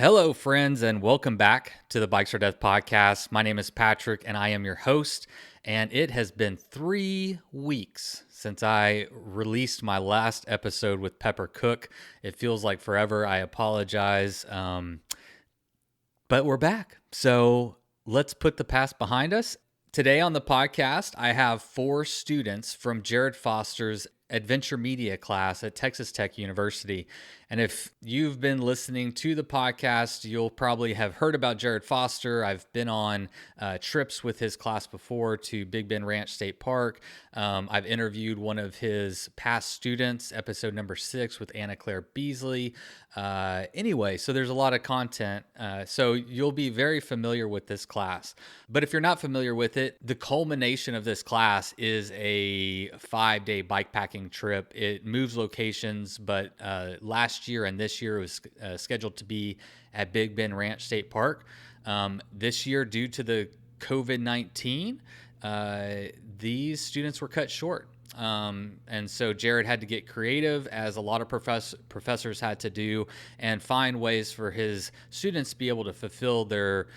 Hello, friends, and welcome back to the Bikes or Death podcast. My name is Patrick, and I am your host. And it has been 3 weeks since I released my last episode with Pepper Cook. It feels like forever. I apologize. But we're back. So let's put the past behind us. Today on the podcast, I have 4 students from Jared Foster's Adventure Media class at Texas Tech University. And if you've been listening to the podcast, you'll probably have heard about Jared Foster. I've been on trips with his class before to Big Bend Ranch State Park. I've interviewed one of his past students, episode number 6 with Anna Claire Beasley. Anyway, so there's a lot of content. So you'll be very familiar with this class. But if you're not familiar with it, the culmination of this class is a 5-day bikepacking trip. It moves locations, but last year and this year it was scheduled to be at Big Bend Ranch State Park. This year, due to the COVID-19, these students were cut short. And so Jared had to get creative, as a lot of professors had to do, and find ways for his students to be able to fulfill their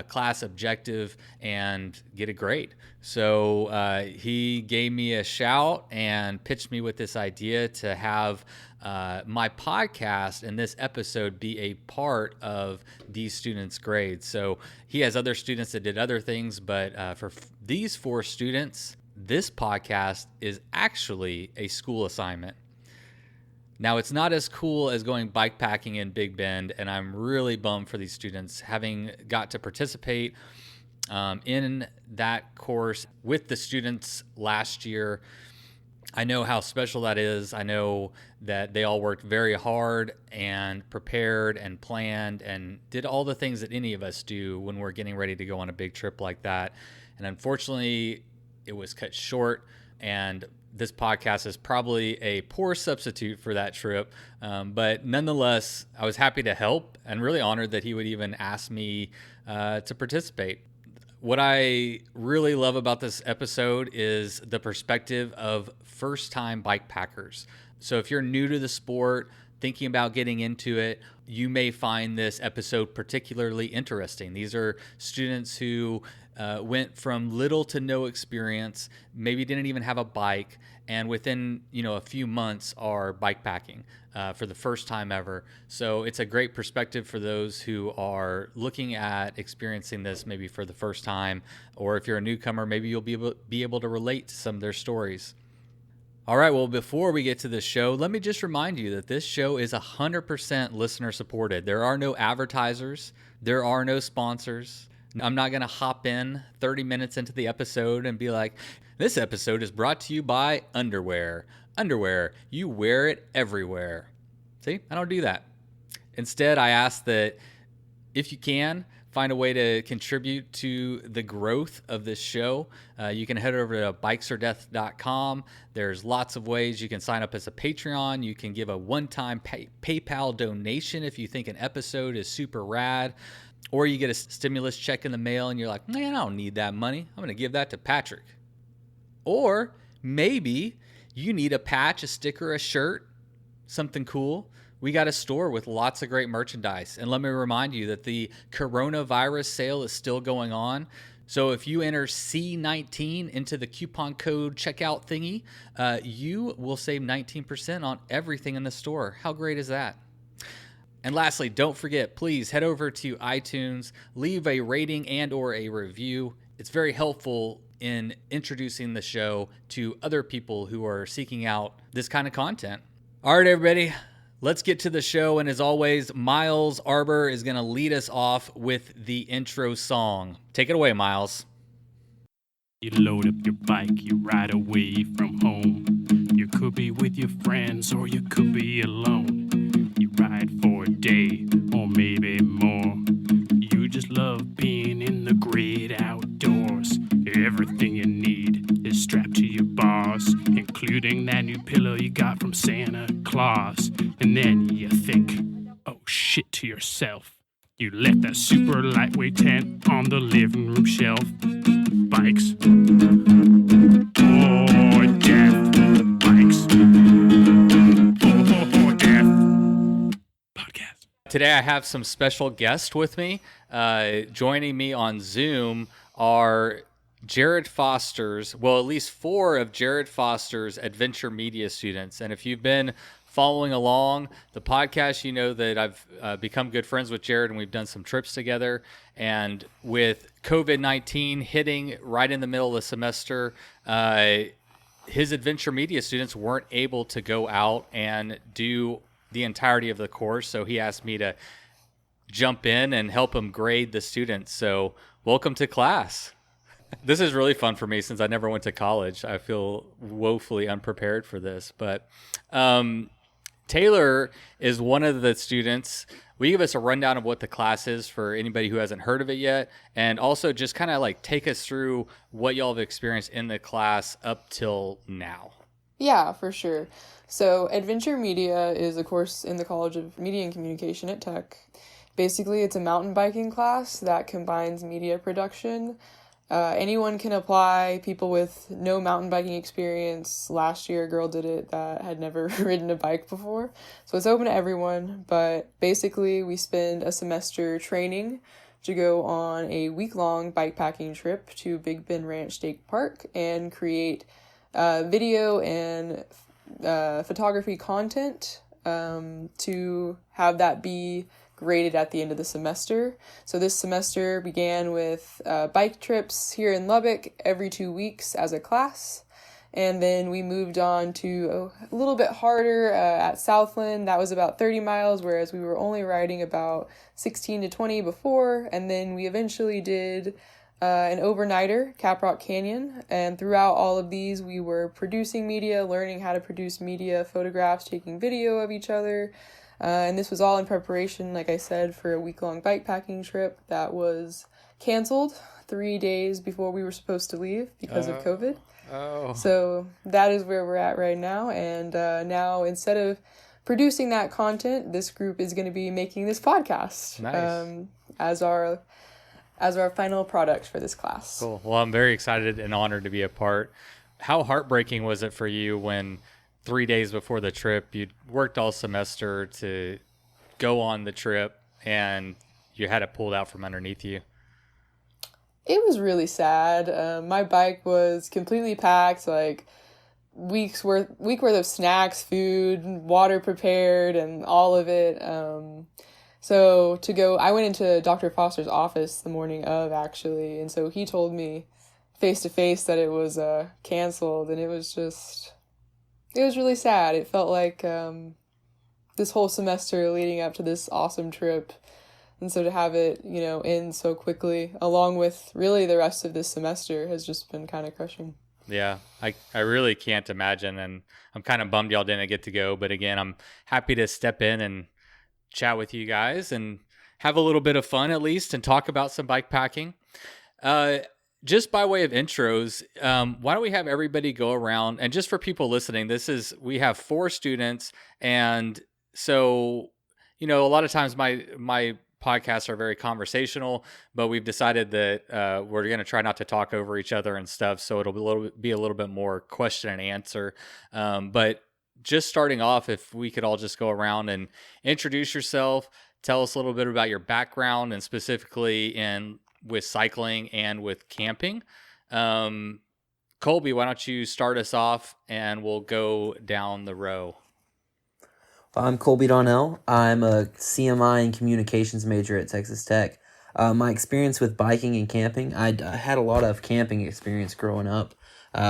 class objective and get a grade. So he gave me a shout and pitched me with this idea to have my podcast and this episode be a part of these students' grades. So he has other students that did other things, but for these 4 students, this podcast is actually a school assignment. Now, it's not as cool as going bikepacking in Big Bend, and I'm really bummed for these students. Having got to participate in that course with the students last year, I know how special that is. I know that they all worked very hard and prepared and planned and did all the things that any of us do when we're getting ready to go on a big trip like that. And unfortunately, it was cut short, and this podcast is probably a poor substitute for that trip. But nonetheless, I was happy to help and really honored that he would even ask me to participate. What I really love about this episode is the perspective of first-time bikepackers. So if you're new to the sport, thinking about getting into it, you may find this episode particularly interesting. These are students who went from little to no experience, maybe didn't even have a bike, and within a few months are bikepacking for the first time ever. So it's a great perspective for those who are looking at experiencing this maybe for the first time, or if you're a newcomer, maybe you'll be able to relate to some of their stories. All right, well, before we get to this show, let me just remind you that this show is 100% listener supported. There are no advertisers. There are no sponsors. I'm not going to hop in 30 minutes into the episode and be like, this episode is brought to you by underwear. Underwear, you wear it everywhere. See, I don't do that. Instead, I ask that if you can, find a way to contribute to the growth of this show. You can head over to bikesorddeath.com. There's lots of ways. You can sign up as a Patreon. You can give a one-time PayPal donation if you think an episode is super rad. Or you get a stimulus check in the mail and you're like, man, I don't need that money. I'm going to give that to Patrick. Or maybe you need a patch, a sticker, a shirt, something cool. We got a store with lots of great merchandise. And let me remind you that the coronavirus sale is still going on. So if you enter C19 into the coupon code checkout thingy, you will save 19% on everything in the store. How great is that? And lastly, don't forget, please head over to iTunes, leave a rating and or a review. It's very helpful in introducing the show to other people who are seeking out this kind of content. All right, everybody, let's get to the show. And as always, Miles Arbor is going to lead us off with the intro song. Take it away, Miles. You load up your bike, you ride away from home. You could be with your friends or you could be alone. You ride for a day or maybe more. You just love being in the great outdoors. Everything you need is strapped to your bars, including that new pillow you got from Santa Claus. And then you think, oh shit, to yourself. You left that super lightweight tent on the living room shelf. Bikes or death. Bikes or death. Podcast. Today I have some special guests with me. Joining me on Zoom are Jared Foster's, well, at least 4 of Jared Foster's adventure media students. And if you've been following along the podcast, you know that I've become good friends with Jared and we've done some trips together. And with COVID-19 hitting right in the middle of the semester, his adventure media students weren't able to go out and do the entirety of the course. So he asked me to jump in and help him grade the students. So welcome to class. This is really fun for me since I never went to college. I feel woefully unprepared for this, but Taylor is one of the students. Will you give us a rundown of what the class is for anybody who hasn't heard of it yet? And also just kind of like take us through what y'all have experienced in the class up till now. Yeah, for sure. So Adventure Media is a course in the College of Media and Communication at Tech. Basically, it's a mountain biking class that combines media production. Anyone can apply, people with no mountain biking experience. Last year, a girl did it that had never ridden a bike before. So it's open to everyone, but basically we spend a semester training to go on a week-long bikepacking trip to Big Bend Ranch State Park and create video and photography content to have that be graded at the end of the semester. So this semester began with bike trips here in Lubbock every 2 weeks as a class. And then we moved on to a little bit harder at Southland. That was about 30 miles, whereas we were only riding about 16 to 20 before. And then we eventually did an overnighter, Caprock Canyon. And throughout all of these, we were producing media, learning how to produce media, photographs, taking video of each other. And this was all in preparation, like I said, for a week-long bikepacking trip that was canceled 3 days before we were supposed to leave because of COVID. Oh. So that is where we're at right now. And now, instead of producing that content, this group is going to be making this podcast. Nice. As our final product for this class. Cool. Well, I'm very excited and honored to be a part. How heartbreaking was it for you when 3 days before the trip, you'd worked all semester to go on the trip and you had it pulled out from underneath you? It was really sad. My bike was completely packed, like week worth of snacks, food, water prepared, and all of it. So to go, I went into Dr. Foster's office the morning of, actually, and so he told me face to face that it was canceled, and it was really sad. It felt like this whole semester leading up to this awesome trip, and so to have it, end so quickly, along with really the rest of this semester, has just been kind of crushing. Yeah, I really can't imagine, and I'm kind of bummed y'all didn't get to go, but again, I'm happy to step in and chat with you guys and have a little bit of fun at least and talk about some bike packing. Just by way of intros, why don't we have everybody go around, and just for people listening, we have 4 students, and so, a lot of times my podcasts are very conversational, but we've decided that we're going to try not to talk over each other and stuff, so it'll be a little bit more question and answer. But just starting off, if we could all just go around and introduce yourself, tell us a little bit about your background, and specifically with cycling and with camping. Kolby, why don't you start us off and we'll go down the row. I'm Kolby Donnell. I'm a CMI and communications major at Texas Tech. My experience with biking and camping, I had a lot of camping experience growing up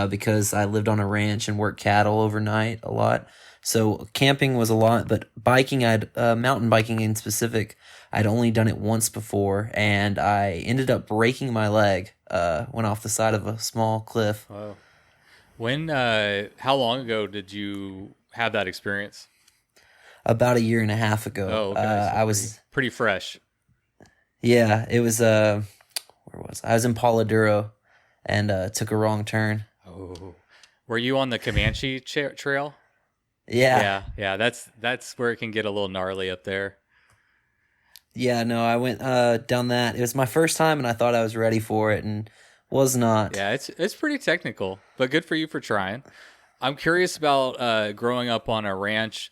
because I lived on a ranch and worked cattle overnight a lot. So camping was a lot, but biking, mountain biking in specific, I'd only done it once before, and I ended up breaking my leg, went off the side of a small cliff. Wow. How long ago did you have that experience? About 1.5 years ago. Oh, okay. So I was pretty fresh. Yeah, it was, where was I? I was in Paladuro and took a wrong turn. Oh, were you on the Comanche trail? Yeah. Yeah. That's where it can get a little gnarly up there. Yeah, no, I went down that. It was my first time, and I thought I was ready for it, and was not. Yeah, it's pretty technical, but good for you for trying. I'm curious about growing up on a ranch.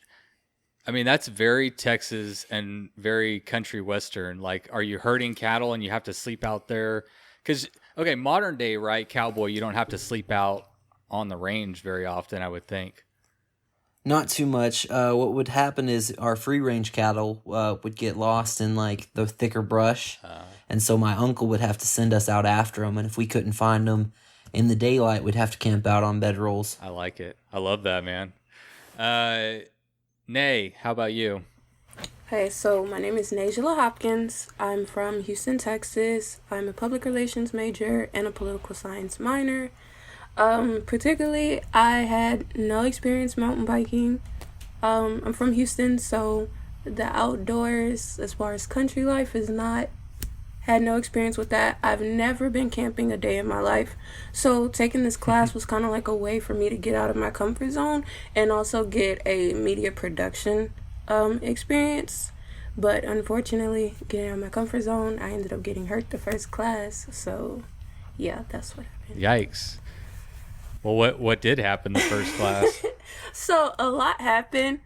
I mean, that's very Texas and very country western. Like, are you herding cattle and you have to sleep out there? Because, okay, modern day, right, cowboy, you don't have to sleep out on the range very often, I would think. Not too much. What would happen is our free range cattle would get lost in like the thicker brush, and so my uncle would have to send us out after them. And if we couldn't find them in the daylight, we'd have to camp out on bedrolls. I like it. I love that, man. Nay, how about you? Hey, so my name is Nejahla Hopkins. I'm from Houston, Texas. I'm a public relations major and a political science minor. Particularly, I had no experience mountain biking. I'm from Houston, so the outdoors, as far as country life, had no experience with that. I've never been camping a day in my life. So taking this class was kind of like a way for me to get out of my comfort zone and also get a media production experience. But unfortunately, getting out of my comfort zone, I ended up getting hurt the first class. So yeah, that's what happened. Yikes. Well, what did happen the first class? So a lot happened.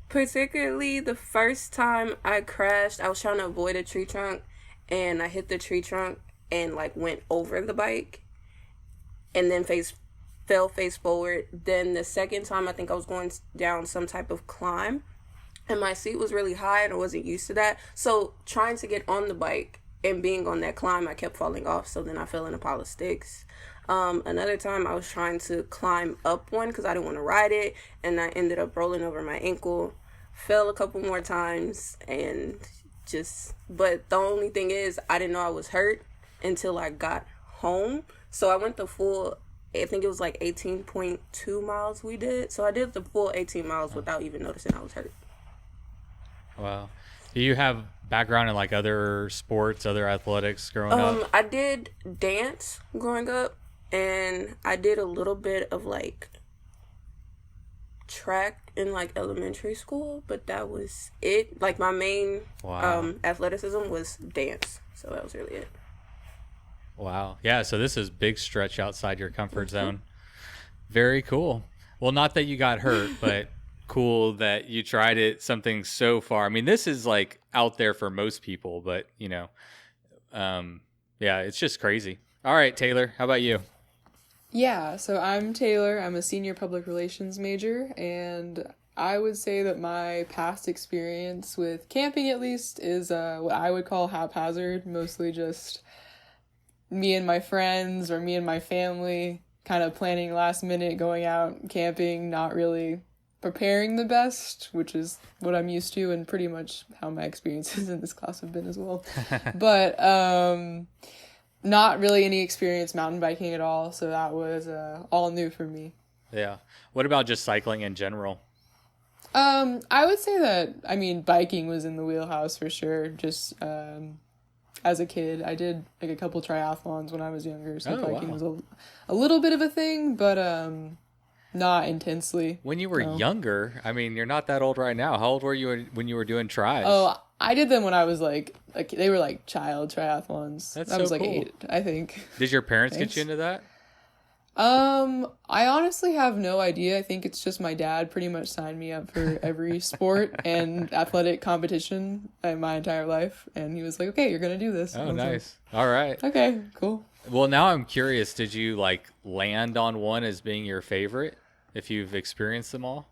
Particularly the first time I crashed, I was trying to avoid a tree trunk, and I hit the tree trunk and like went over the bike, and then fell face forward. Then the second time, I think I was going down some type of climb, and my seat was really high, and I wasn't used to that. So trying to get on the bike and being on that climb, I kept falling off. So then I fell in a pile of sticks. Another time I was trying to climb up one because I didn't want to ride it, and I ended up rolling over my ankle, fell a couple more times, and but the only thing is I didn't know I was hurt until I got home. So I went the full, I think it was like 18.2 miles we did. So I did the full 18 miles without even noticing I was hurt. Wow. Do you have background in like other sports, other athletics growing up? I did dance growing up, and I did a little bit of like track in like elementary school, but that was it. Like my main athleticism was dance, so that was really it. Wow. Yeah, so this is big stretch outside your comfort zone. Very cool. Well, not that you got hurt, but cool that you tried it, something so far. I mean, this is like out there for most people, but you know, yeah, it's just crazy. All right, Taylor, how about you? Yeah, so I'm Taylor. I'm a senior public relations major, and I would say that my past experience with camping, at least, is what I would call haphazard, mostly just me and my friends or me and my family kind of planning last minute, going out camping, not really preparing the best, which is what I'm used to and pretty much how my experiences in this class have been as well. But not really any experience mountain biking at all, so that was all new for me. Yeah. What about just cycling in general? I would say that, I mean, biking was in the wheelhouse for sure. Just as a kid, I did like a couple triathlons when I was younger, so biking was a little bit of a thing, but not intensely. When you were younger, I mean, you're not that old right now. How old were you when you were doing tris? Oh, I did them when I was like they were like child triathlons. That's I was so like cool. 8, I think. Did your parents get you into that? I honestly have no idea. I think it's just my dad pretty much signed me up for every sport and athletic competition in my entire life, and he was like, "Okay, you're gonna do this." Oh, nice. Like, all right. Okay, cool. Well, now I'm curious. Did you like land on one as being your favorite? If you've experienced them all?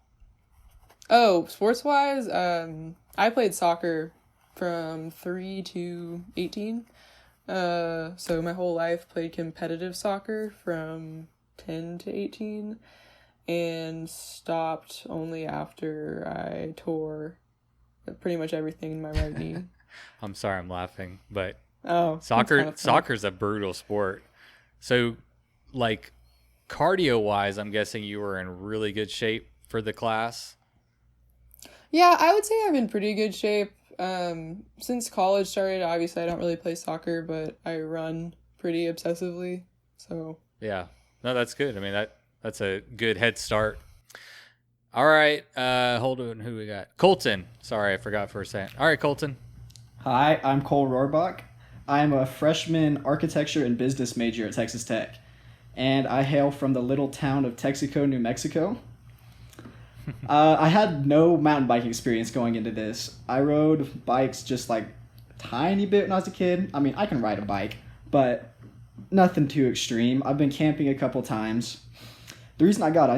Oh, sports-wise, I played soccer from 3 to 18. So my whole life played competitive soccer from 10 to 18 and stopped only after I tore pretty much everything in my right knee. I'm sorry I'm laughing, but soccer's a brutal sport. So, like, cardio-wise, I'm guessing you were in really good shape for the class? Yeah, I would say I'm in pretty good shape. Since college started, obviously I don't really play soccer, but I run pretty obsessively. So yeah, no, that's good. I mean, that's a good head start. All right, hold on, who we got? Colton. Sorry, I forgot for a second. All right, Colton. Hi, I'm Colton Rohrbach. I'm a freshman architecture and business major at Texas Tech, and I hail from the little town of Texaco, New Mexico. I had no mountain biking experience going into this. I rode bikes just like a tiny bit when I was a kid. I mean, I can ride a bike, but nothing too extreme. I've been camping a couple times. The reason I got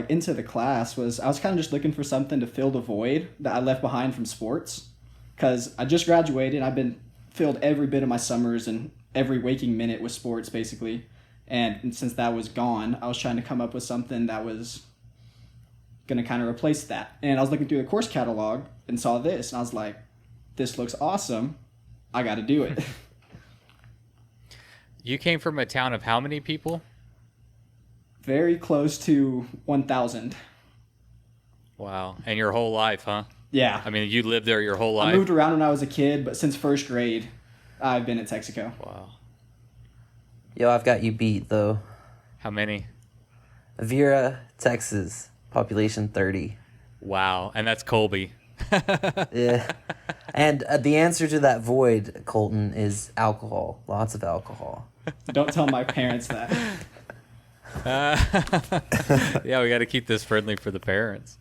into the class was I was kind of just looking for something to fill the void that I left behind from sports, because I just graduated. I've been filled every bit of my summers and every waking minute with sports basically, and since that was gone, I was trying to come up with something that was going to kind of replace that. And I was looking through the course catalog and saw this, and I was like, this looks awesome. I got to do it. You came from a town of how many people? Very close to 1,000. Wow. And your whole life, huh? Yeah. I mean, you lived there your whole life? I moved around when I was a kid, but since first grade, I've been at Texaco. Wow. Yo, I've got you beat, though. How many? Vera, Texas, population 30. Wow. And that's Kolby. Yeah. And the answer to that void, Colton, is alcohol. Lots of alcohol. Don't tell my parents that. Yeah, we got to keep this friendly for the parents.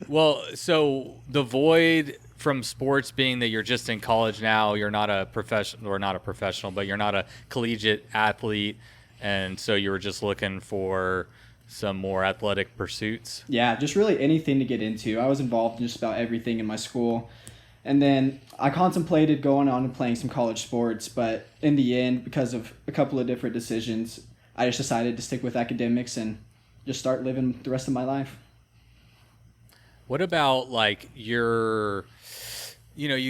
Well, so the void from sports being that you're just in college now, you're not a professional, or not a professional, but you're not a collegiate athlete, and so you were just looking for some more athletic pursuits. Yeah, just really anything to get into. I was involved in just about everything in my school. And then I contemplated going on and playing some college sports, but in the end, because of a couple of different decisions, I just decided to stick with academics and just start living the rest of my life. What about like you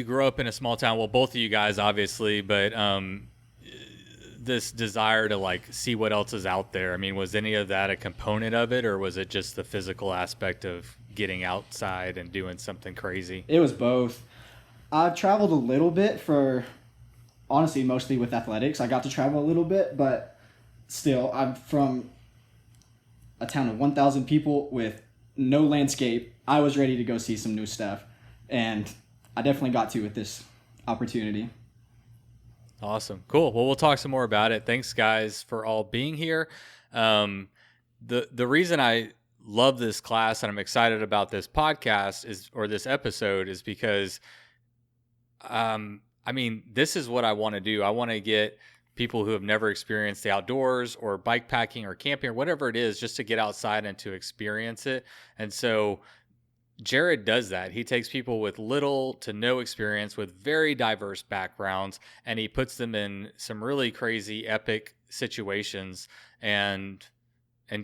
grew up in a small town. Well, both of you guys, obviously, but this desire to like see what else is out there. I mean, was any of that a component of it, or was it just the physical aspect of getting outside and doing something crazy? It was both. I've traveled a little bit honestly, mostly with athletics. I got to travel a little bit, but still, I'm from a town of 1,000 people with no landscape. I was ready to go see some new stuff, and I definitely got to with this opportunity. Awesome. Cool. Well, we'll talk some more about it. Thanks, guys, for all being here. The reason I love this class and I'm excited about this podcast or this episode is because, this is what I want to do. I want to get people who have never experienced the outdoors or bike packing or camping or whatever it is, just to get outside and to experience it. And so Jared does that. He takes people with little to no experience with very diverse backgrounds, and he puts them in some really crazy, epic situations and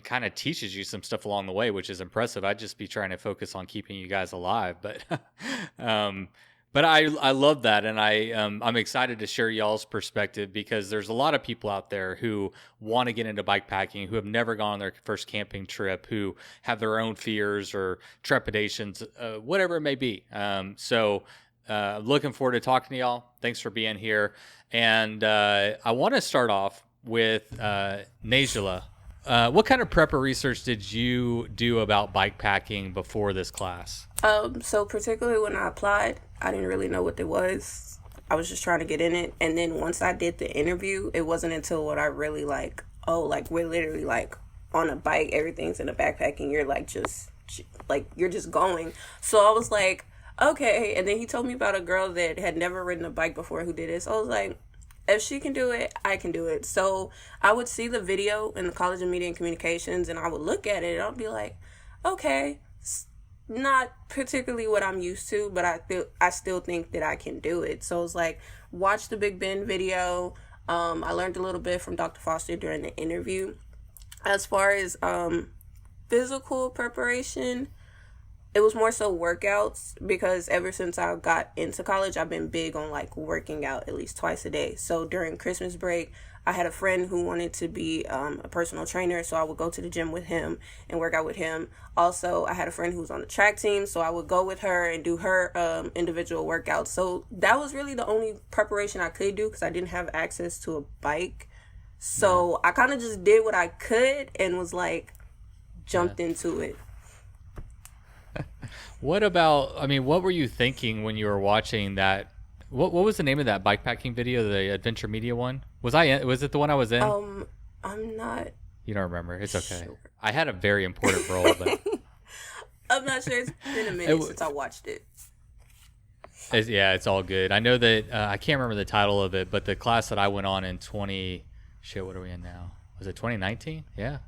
kind of teaches you some stuff along the way, which is impressive. I'd just be trying to focus on keeping you guys alive, but I love that, and I'm excited to share y'all's perspective, because there's a lot of people out there who want to get into bike packing, who have never gone on their first camping trip, who have their own fears or trepidations, whatever it may be. So looking forward to talking to y'all. Thanks for being here. And I want to start off with Nejahla. What kind of prep or research did you do about bike packing before this class? So particularly when I applied, I didn't really know what it was. I was just trying to get in it. And then once I did the interview, it wasn't until what I really we're literally like on a bike, everything's in a backpack, and you're like you're just going. So I was like, okay. And then he told me about a girl that had never ridden a bike before who did it. So I was like, if she can do it, I can do it. So I would see the video in the College of Media and Communications, and I would look at it, and I'd be like, okay, not particularly what I'm used to, but I still think that I can do it. So it's like, watch the Big Ben video. I learned a little bit from Dr. Foster during the interview. As far as physical preparation, it was more so workouts, because ever since I got into college, I've been big on like working out at least twice a day. So during Christmas break, I had a friend who wanted to be a personal trainer, so I would go to the gym with him and work out with him. Also, I had a friend who was on the track team, so I would go with her and do her individual workouts. So that was really the only preparation I could do, because I didn't have access to a bike. So I kind of just did what I could and was like, jumped into it. What were you thinking when you were watching that? What was the name of that bikepacking video, the Adventure Media one? Was it the one I was in? I'm not. You don't remember. It's okay. Sure. I had a very important role, but I'm not sure. It's been a minute since I watched it. It's all good. I know that I can't remember the title of it, but the class that I went on in what are we in now? Was it 2019? Yeah,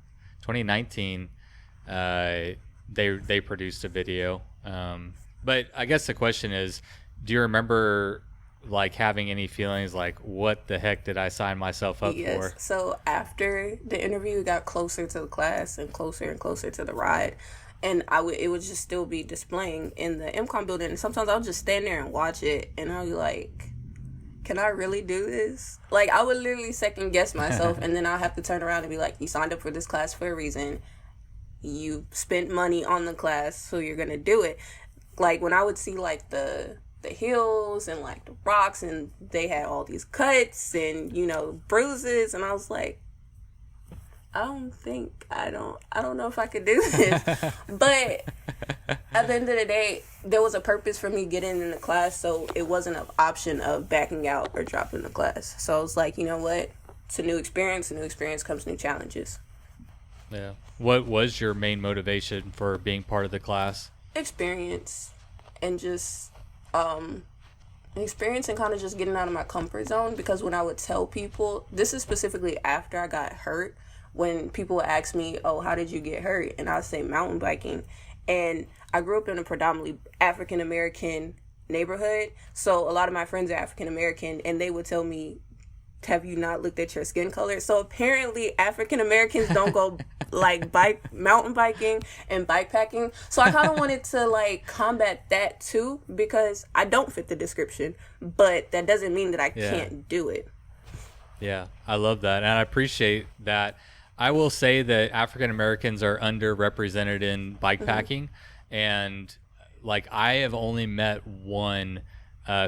2019. They produced a video. But I guess the question is, do you remember like having any feelings like, what the heck did I sign myself up for? So after the interview, it got closer to the class and closer to the ride. And it would just still be displaying in the MCOM building. And sometimes I'll just stand there and watch it. And I'll be like, can I really do this? Like, I would literally second guess myself. And then I'll have to turn around and be like, you signed up for this class for a reason. You spent money on the class, so you're going to do it. Like, when I would see, like, the hills and, like, the rocks, and they had all these cuts and, bruises. And I was like, I don't know if I could do this. But at the end of the day, there was a purpose for me getting in the class, so it wasn't an option of backing out or dropping the class. So I was like, you know what? It's a new experience. A new experience comes new challenges. Yeah. What was your main motivation for being part of the class? Experience and just experience and kind of just getting out of my comfort zone. Because when I would tell people, this is specifically after I got hurt, when people would ask me, oh, how did you get hurt? And I would say mountain biking. And I grew up in a predominantly African American neighborhood, so a lot of my friends are African American, and they would tell me, have you not looked at your skin color? So apparently African Americans don't go like mountain biking and bikepacking. So I kind of wanted to like combat that too, because I don't fit the description, but that doesn't mean that I can't do it. Yeah, I love that, and I appreciate that. I will say that African Americans are underrepresented in bikepacking, and like I have only met one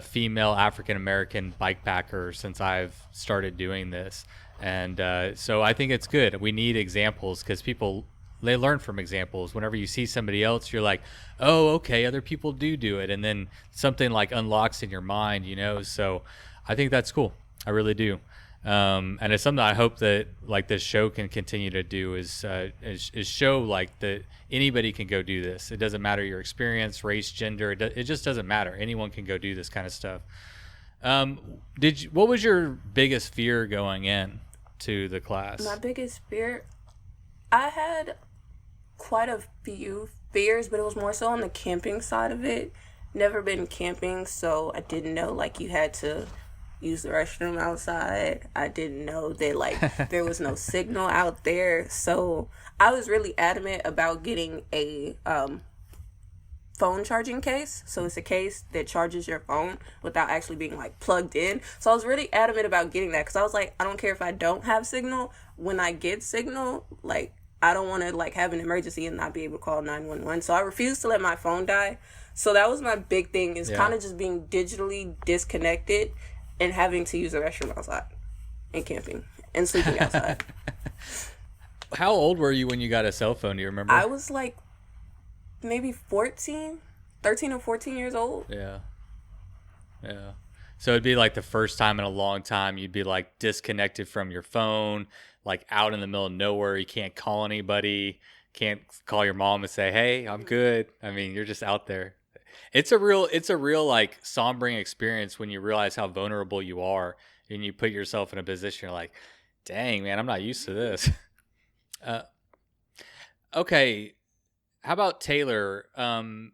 female African American bikepacker since I've started doing this, and so I think it's good. We need examples, because they learn from examples. Whenever you see somebody else, you're like, oh, okay, other people do it, and then something like unlocks in your mind, So I think that's cool. I really do. And it's something I hope that like this show can continue to do is show like that anybody can go do this. It doesn't matter your experience, race, gender. It just doesn't matter. Anyone can go do this kind of stuff. What was your biggest fear going in to the class? My biggest fear, I had quite a few fears, but it was more so on the camping side of it. Never been camping, so I didn't know like you had to use the restroom outside. I didn't know that like there was no signal out there, so I was really adamant about getting a phone charging case. So it's a case that charges your phone without actually being like plugged in. So I was really adamant about getting that, because I was like, I don't care if I don't have signal. When I get signal, like I don't want to like have an emergency and not be able to call 911. So I refused to let my phone die. So that was my big thing, is kind of just being digitally disconnected and having to use the restroom outside and camping and sleeping outside. How old were you when you got a cell phone? Do you remember? I was like maybe 13 or 14 years old. Yeah. So it'd be like the first time in a long time you'd be like disconnected from your phone, like out in the middle of nowhere. You can't call anybody, can't call your mom and say, hey, I'm good. I mean, you're just out there. It's a real like sombering experience when you realize how vulnerable you are and you put yourself in a position, you're like, dang, man, I'm not used to this. Okay. How about Taylor?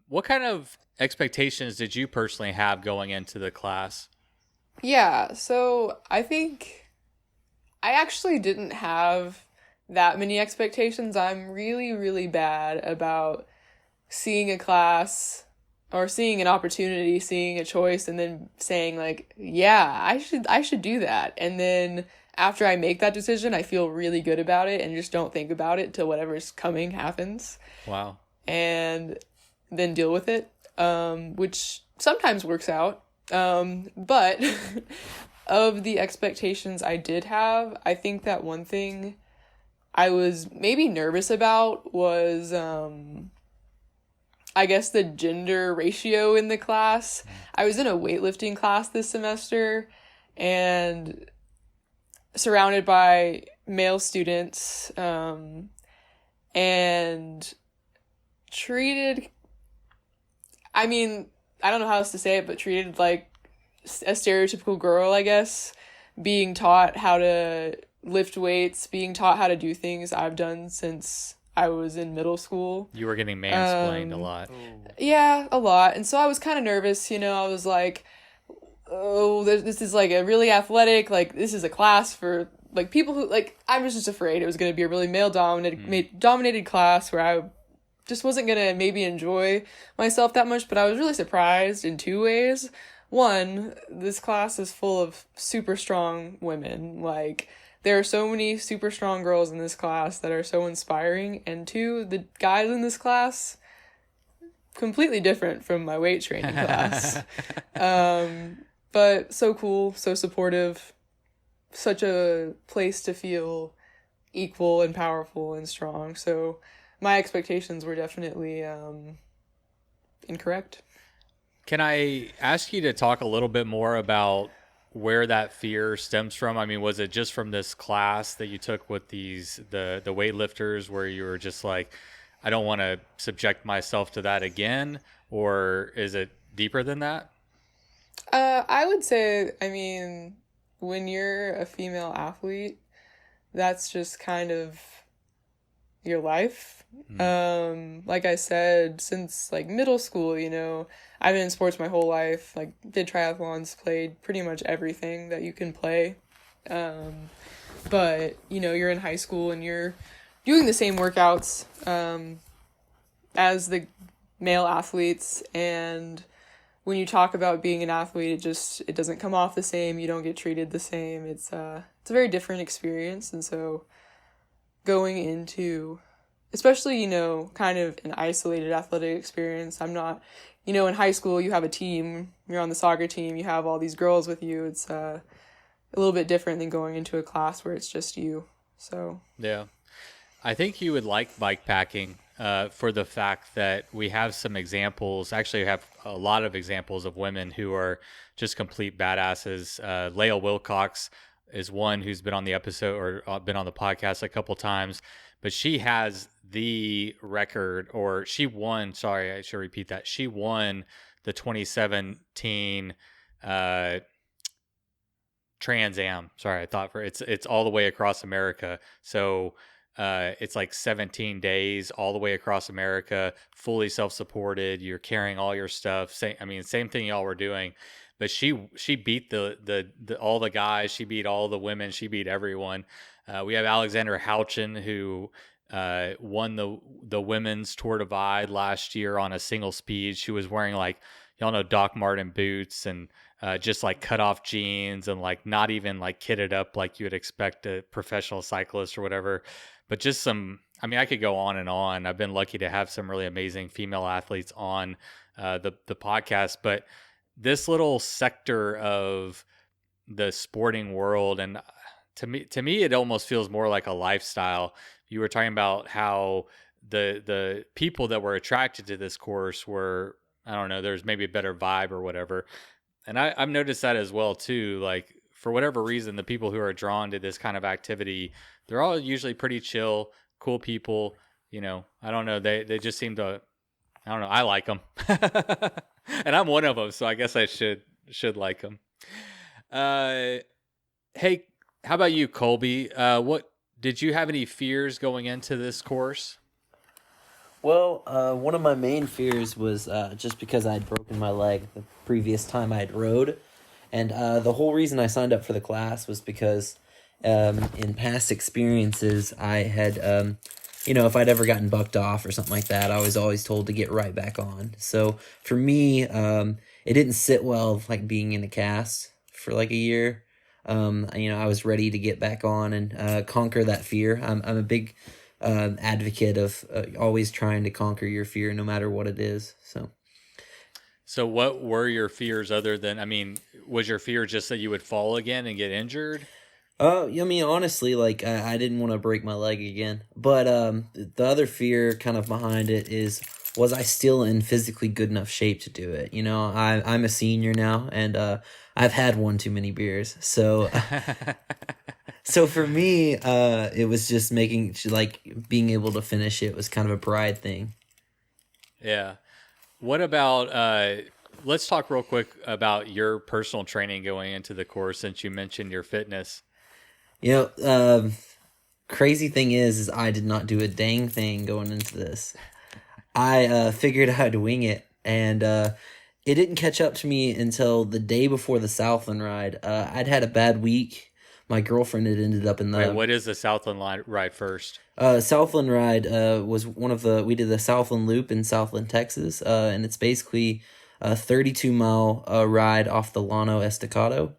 What kind of expectations did you personally have going into the class? Yeah, so I think I actually didn't have that many expectations. I'm really, really bad about seeing a class or seeing an opportunity, seeing a choice, and then saying like, yeah, I should do that. And then after I make that decision, I feel really good about it and just don't think about it till whatever's coming happens. Wow. And then deal with it, which sometimes works out. But of the expectations I did have, I think that one thing I was maybe nervous about was, I guess, the gender ratio in the class. I was in a weightlifting class this semester and surrounded by male students, and treated I mean, I don't know how else to say it, but treated like a stereotypical girl, I guess. Being taught how to lift weights, being taught how to do things I've done since I was in middle school. You were getting mansplained a lot. Yeah, a lot. And so I was kind of nervous, you know. I was like, oh, this is like a really athletic, like this is a class for like people who, like, I was just afraid it was going to be a really male dominated class where I just wasn't going to maybe enjoy myself that much. But I was really surprised in two ways. One, this class is full of super strong women. Like, there are so many super strong girls in this class that are so inspiring. And two, the guys in this class, completely different from my weight training class. But so cool, so supportive, such a place to feel equal and powerful and strong. So my expectations were definitely incorrect. Can I ask you to talk a little bit more about where that fear stems from? I mean, was it just from this class that you took with the weightlifters where you were just like, I don't want to subject myself to that again? Or is it deeper than that? I would say, I mean, when you're a female athlete, that's just kind of your life. Like I said, since like middle school, you know, I've been in sports my whole life, like did triathlons, played pretty much everything that you can play. But, you know, you're in high school and you're doing the same workouts as the male athletes, and when you talk about being an athlete, it doesn't come off the same. You don't get treated the same. It's a very different experience. And so going into, especially, you know, kind of an isolated athletic experience, I'm not, you know, in high school, you have a team, you're on the soccer team, you have all these girls with you. It's a little bit different than going into a class where it's just you. So, yeah, I think you would like bikepacking for the fact that we have some examples. Actually, we have a lot of examples of women who are just complete badasses. Lael Wilcox is one who's been on the episode or been on the podcast a couple times, but she has the record, or she won. Sorry, I should repeat that. She won the 2017 Trans Am. Sorry, I thought it's all the way across America. So it's like 17 days all the way across America, fully self-supported. You're carrying all your stuff. Same thing y'all were doing. But she beat the all the guys. She beat all the women. She beat everyone. We have Alexander Houchin, who won the women's Tour Divide last year on a single speed. She was wearing, like, y'all know, Doc Marten boots and just like cut off jeans and like not even like kitted up like you would expect a professional cyclist or whatever. But just some, I mean, I could go on and on. I've been lucky to have some really amazing female athletes on the podcast, but this little sector of the sporting world, and to me, it almost feels more like a lifestyle. You were talking about how the people that were attracted to this course were, I don't know, there's maybe a better vibe or whatever. And I've noticed that as well too. Like, for whatever reason, the people who are drawn to this kind of activity, they're all usually pretty chill, cool people. You know, I don't know. They just seem to, I don't know. I like them. And I'm one of them, so I guess I should like them. Hey, how about you, Kolby? What did you have any fears going into this course? Well, one of my main fears was just because I'd broken my leg the previous time I'd rode. And the whole reason I signed up for the class was because in past experiences, I had, if I'd ever gotten bucked off or something like that, I was always told to get right back on. So for me, it didn't sit well, like being in a cast for like a year. I was ready to get back on and conquer that fear. I'm a big advocate of always trying to conquer your fear, no matter what it is. So what were your fears other than, was your fear just that you would fall again and get injured? Honestly, like, I didn't want to break my leg again. But the other fear kind of behind it is, was I still in physically good enough shape to do it? You know, I'm a senior now, and I've had one too many beers. So so for me, it was just being able to finish it was kind of a pride thing. Yeah. What about, let's talk real quick about your personal training going into the course since you mentioned your fitness. You know, crazy thing is I did not do a dang thing going into this. I figured I'd wing it, and it didn't catch up to me until the day before the Southland ride. I'd had a bad week. My girlfriend had ended up in the... Wait, what is the Southland ride first? Southland ride was one of the... We did the Southland Loop in Southland, Texas, and it's basically a 32-mile ride off the Llano Estacado,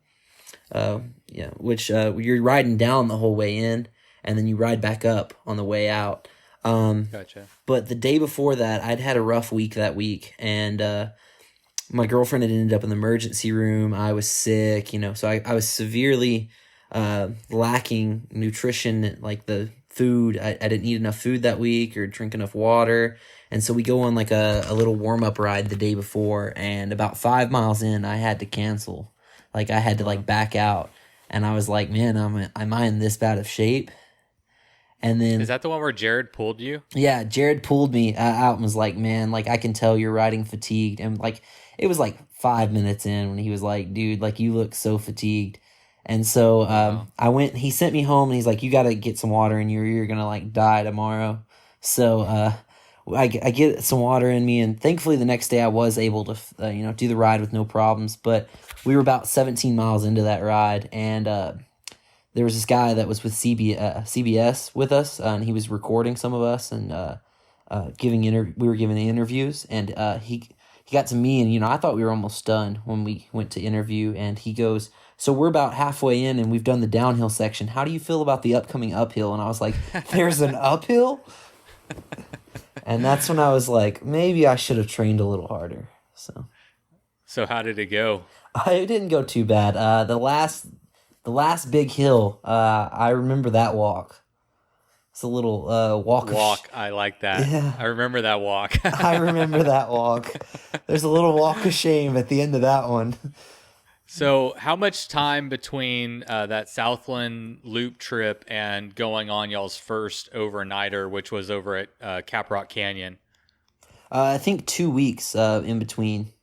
which you're riding down the whole way in, and then you ride back up on the way out. Gotcha. But the day before that, I'd had a rough week that week, and my girlfriend had ended up in the emergency room. I was sick, so I was severely lacking nutrition, like the food. I didn't eat enough food that week or drink enough water. And so we go on like a little warm-up ride the day before, and about 5 miles in, I had to cancel. Like, I had to like back out. And I was like, man, am I in this bad of shape? And then... Is that the one where Jared pulled you? Yeah, Jared pulled me out and was like, man, like, I can tell you're riding fatigued. And like, it was like 5 minutes in when he was like, dude, like, you look so fatigued. And so I went, he sent me home, and he's like, you got to get some water in you, or you're going to like die tomorrow. So I get some water in me, and thankfully the next day I was able to, do the ride with no problems. But we were about 17 miles into that ride, and there was this guy that was with CBS with us, and he was recording some of us and we were giving the interviews, and he got to me, and I thought we were almost done when we went to interview, and he goes, so we're about halfway in, and we've done the downhill section. How do you feel about the upcoming uphill? And I was like, there's an uphill? And that's when I was like, maybe I should have trained a little harder. So how did it go? It didn't go too bad. The last big hill, I remember that walk. It's a little walk. I like that. Yeah. I remember that walk. I remember that walk. There's a little walk of shame at the end of that one. So how much time between that Southland Loop trip and going on y'all's first overnighter, which was over at Caprock Canyon? I think 2 weeks in between.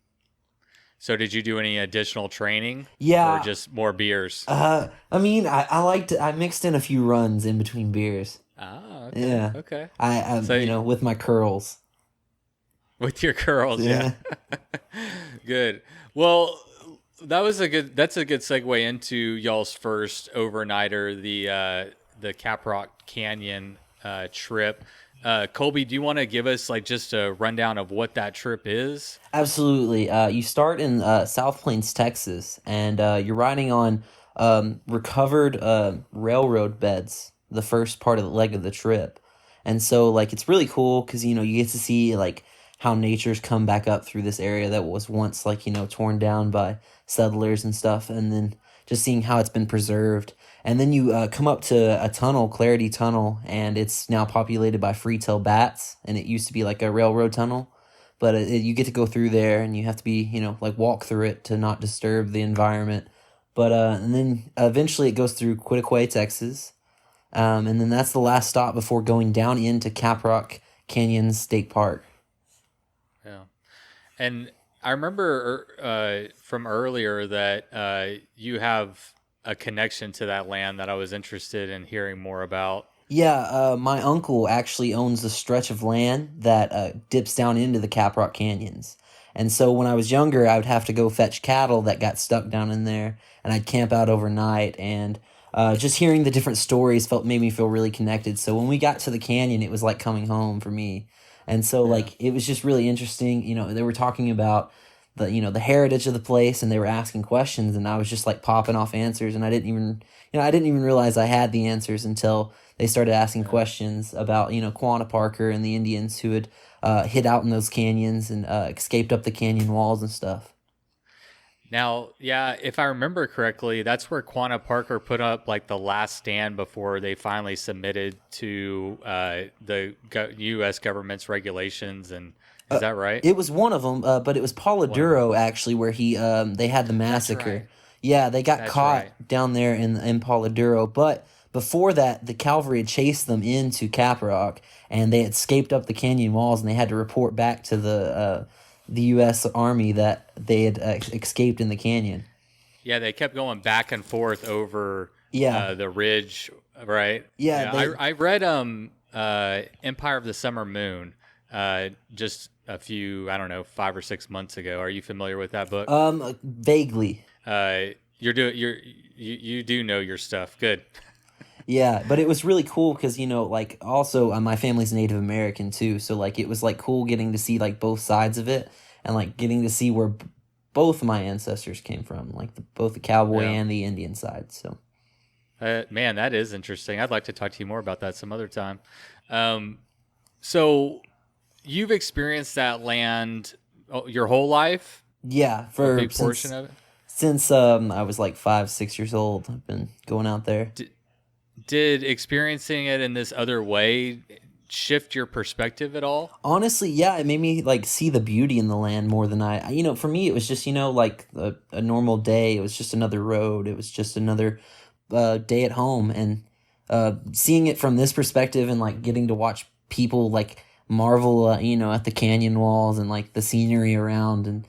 So did you do any additional training? Yeah. Or just more beers? I mixed in a few runs in between beers. Ah, okay. Yeah. Okay. I with my curls. With your curls, yeah. Good. Well, that's a good segue into y'all's first overnighter, the Caprock Canyon trip. Kolby, do you want to give us like just a rundown of what that trip is? Absolutely. You start in South Plains, Texas, and you're riding on recovered railroad beds the first part of the leg of the trip. And so like it's really cool because you get to see like how nature's come back up through this area that was once like torn down by settlers and stuff, and then just seeing how it's been preserved. And then you come up to a tunnel, Clarity Tunnel, and it's now populated by free-tail bats, and it used to be like a railroad tunnel, but you get to go through there, and you have to be, like walk through it to not disturb the environment. But and then eventually it goes through Quitaquay, Texas, and then that's the last stop before going down into Caprock Canyon State Park. Yeah, and I remember from earlier that you have a connection to that land that I was interested in hearing more about. Yeah, my uncle actually owns a stretch of land that dips down into the Caprock Canyons. And so when I was younger, I would have to go fetch cattle that got stuck down in there, and I'd camp out overnight. And just hearing the different stories made me feel really connected. So when we got to the canyon, it was like coming home for me. And so like it was just really interesting. They were talking about the heritage of the place, and they were asking questions, and I was just like popping off answers, and I didn't even realize I had the answers until they started asking questions about Quanah Parker and the Indians who had hid out in those canyons and escaped up the canyon walls and stuff. Now, yeah, if I remember correctly, that's where Quanah Parker put up like the last stand before they finally submitted to the U.S. government's regulations. And is that right? It was one of them, but it was Polidoro actually, where they had the massacre. Right. Yeah, they got caught down there in Polidoro, but before that, the cavalry had chased them into Caprock, and they had escaped up the canyon walls, and they had to report back to the U.S. Army that they had escaped in the canyon. Yeah, they kept going back and forth over the ridge, right? Yeah, I read Empire of the Summer Moon just a few, I don't know, 5 or 6 months ago. Are you familiar with that book? Vaguely. You do know your stuff. Good. Yeah, but it was really cool because, you know, like, also my family's Native American too, so like it was like cool getting to see like both sides of it and like getting to see where both my ancestors came from, like both the cowboy and the Indian side. So, man, that is interesting. I'd like to talk to you more about that some other time. So you've experienced that land your whole life? Yeah, for a big portion of it. Since I was like 5, 6 years old, I've been going out there. Did experiencing it in this other way shift your perspective at all? Honestly, yeah, it made me like see the beauty in the land more than for me, it was just, like a normal day. It was just another road. It was just another day at home. And seeing it from this perspective and like getting to watch people like marvel, at the canyon walls and like the scenery around. And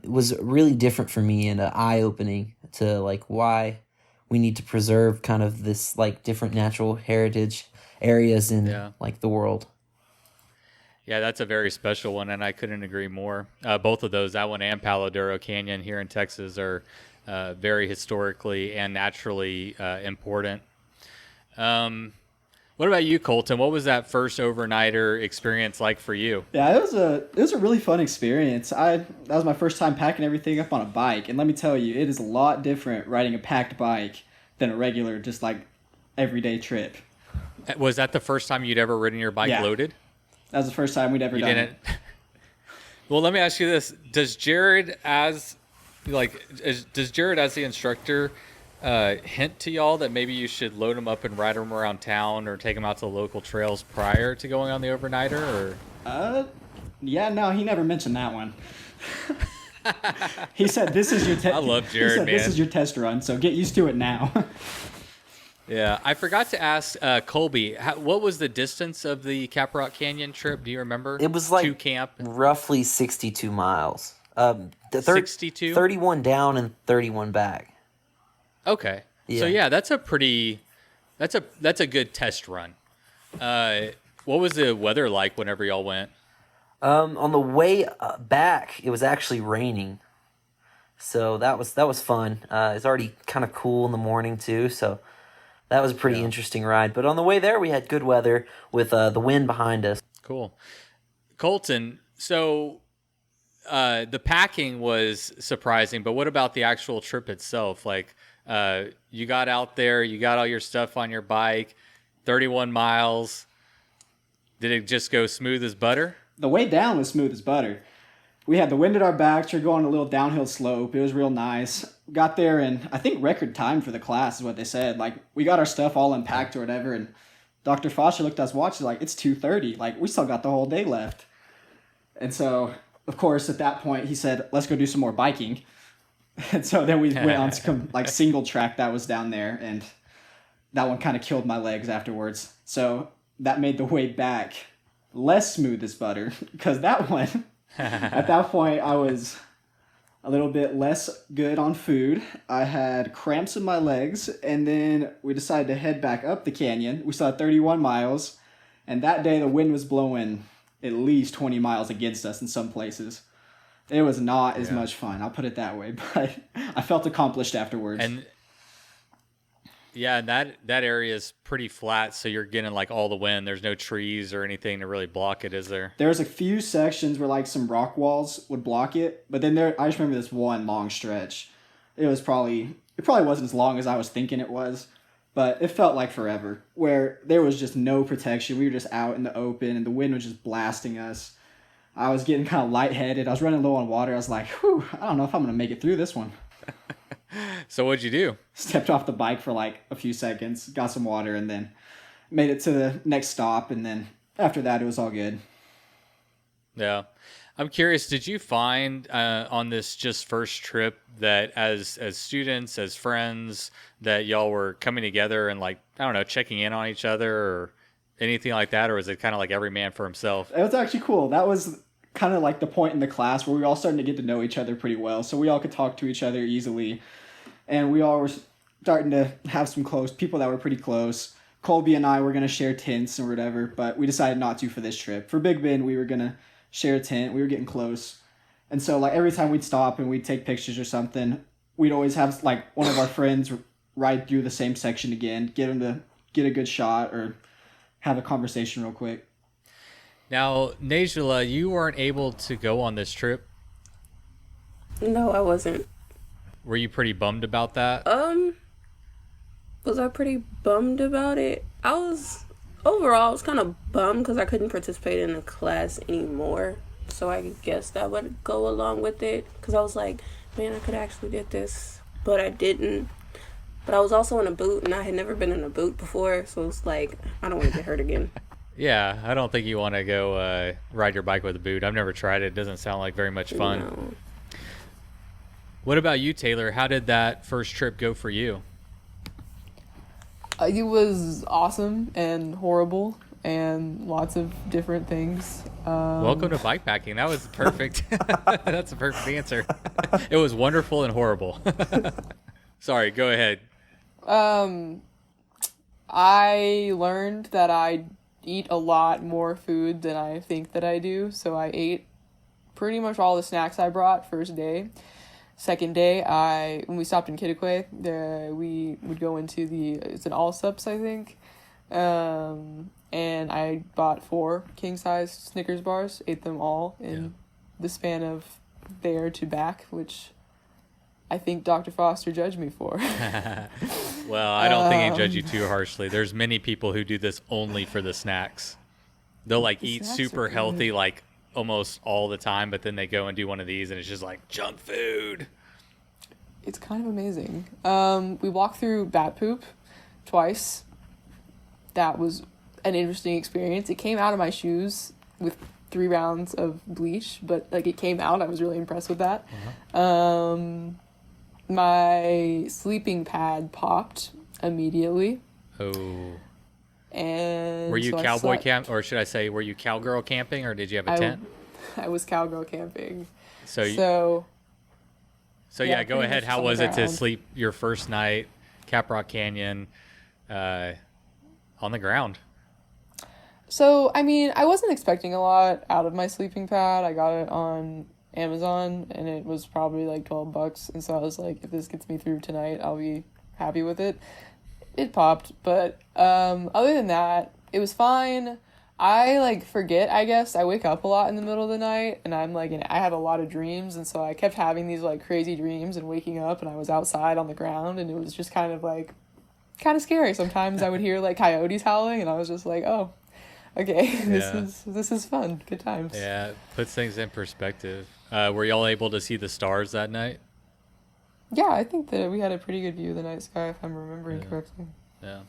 it was really different for me and eye-opening to like why we need to preserve kind of this like different natural heritage areas in like the world. Yeah, that's a very special one, and I couldn't agree more. Both of those, that one and Palo Duro Canyon here in Texas, are very historically and naturally important. What about you, Colton? What was that first overnighter experience like for you? Yeah, it was a really fun experience. That was my first time packing everything up on a bike, and let me tell you, it is a lot different riding a packed bike than a regular, just like everyday trip. Was that the first time you'd ever ridden your bike loaded? That was the first time we'd ever done it. Well, let me ask you this: Does Jared, as the instructor, hint to y'all that maybe you should load them up and ride them around town, or take them out to the local trails prior to going on the overnighter? Or no, he never mentioned that one. He said, "This is your test." I love Jared, man. This is your test run, so get used to it now. Yeah, I forgot to ask Kolby, what was the distance of the Caprock Canyon trip? Do you remember? It was like to camp? Roughly 62 miles. 62? 31 down and 31 back. Okay. Yeah. So yeah, that's a good test run. What was the weather like whenever y'all went? On the way back, it was actually raining. So that was fun. It's already kind of cool in the morning too, so that was a pretty interesting ride. But on the way there, we had good weather with the wind behind us. Cool. Colton, so the packing was surprising, but what about the actual trip itself? Like, you got out there, you got all your stuff on your bike, 31 miles. Did it just go smooth as butter? The way down was smooth as butter. We had the wind at our backs. You're going a little downhill slope. It was real nice. Got there in, I think, record time for the class is what they said. Like, we got our stuff all unpacked or whatever, and Dr. Foster looked at us watch. He's like, it's 2:30. Like, we still got the whole day left. And so, of course, at that point, he said, let's go do some more biking. And so then we went on some like single track that was down there, and that one kind of killed my legs afterwards. So that made the way back less smooth as butter, because that one, at that point, I was a little bit less good on food. I had cramps in my legs, and then we decided to head back up the canyon. We saw 31 miles, and that day the wind was blowing at least 20 miles against us in some places. It was not as much fun, I'll put it that way, but I felt accomplished afterwards. And yeah, that area is pretty flat, so you're getting like all the wind. There's no trees or anything to really block it, is there? There's a few sections where like some rock walls would block it, but then I just remember this one long stretch. It probably wasn't as long as I was thinking it was, but it felt like forever, where there was just no protection. We were just out in the open, and the wind was just blasting us. I was getting kind of lightheaded. I was running low on water. I was like, whew, I don't know if I'm going to make it through this one. So what'd you do? Stepped off the bike for like a few seconds, got some water, and then made it to the next stop. And then after that, it was all good. Yeah. I'm curious, did you find on this just first trip that as students, as friends, that y'all were coming together and like, I don't know, checking in on each other or anything like that? Or was it kind of like every man for himself? It was actually cool. That was kind of like the point in the class where we all starting to get to know each other pretty well. So we all could talk to each other easily. And we all were starting to have some close people that were pretty close. Colby and I were going to share tents or whatever, but we decided not to for this trip. For Big Bend, we were going to share a tent. We were getting close. And so like every time we'd stop and we'd take pictures or something, we'd always have like one of our friends ride through the same section again, get them to get a good shot or have a conversation real quick. Now, Nejahla, you weren't able to go on this trip. No, I wasn't. Were you pretty bummed about that? Was I pretty bummed about it? Overall, I was kind of bummed because I couldn't participate in the class anymore. So I guess that would go along with it. Because I was like, man, I could actually did this. But I didn't. But I was also in a boot, and I had never been in a boot before. So it's like, I don't want to get hurt again. Yeah, I don't think you want to go ride your bike with a boot. I've never tried it. It doesn't sound like very much fun. No. What about you, Taylor? How did that first trip go for you? It was awesome and horrible and lots of different things. Welcome to bikepacking. That was perfect. That's a perfect answer. It was wonderful and horrible. Sorry, go ahead. I learned that I eat a lot more food than I think that I do. So I ate pretty much all the snacks I brought first day. Second day, when we stopped in Kittiquay, we would go into it's an Allsups, I think. And I bought 4 king-size Snickers bars, ate them all in the span of there to back, which I think Dr. Foster judged me for. Well, I don't think he judged you too harshly. There's many people who do this only for the snacks. They'll like eat super healthy, like almost all the time, but then they go and do one of these and it's just like junk food. It's kind of amazing. We walked through bat poop twice. That was an interesting experience. It came out of my shoes with 3 rounds of bleach, but like it came out. I was really impressed with that. My sleeping pad popped immediately. Oh. And were you so cowboy camp, or should I say, were you cowgirl camping, or did you have a tent? I was cowgirl camping. So yeah, go ahead. How was it to sleep your first night, Caprock Canyon, on the ground? So, I mean, I wasn't expecting a lot out of my sleeping pad. I got it on Amazon, and it was probably like $12. And so I was like, if this gets me through tonight, I'll be happy with it. It popped, but other than that, it was fine. I like forget, I guess. I wake up a lot in the middle of the night, and I'm like, I have a lot of dreams, and so I kept having these like crazy dreams and waking up, and I was outside on the ground, and it was just kind of scary. Sometimes I would hear like coyotes howling, and I was just like, oh, okay, this is fun, good times. Yeah, it puts things in perspective. Were y'all able to see the stars that night? Yeah, I think that we had a pretty good view of the night sky, if I'm remembering correctly. Yeah.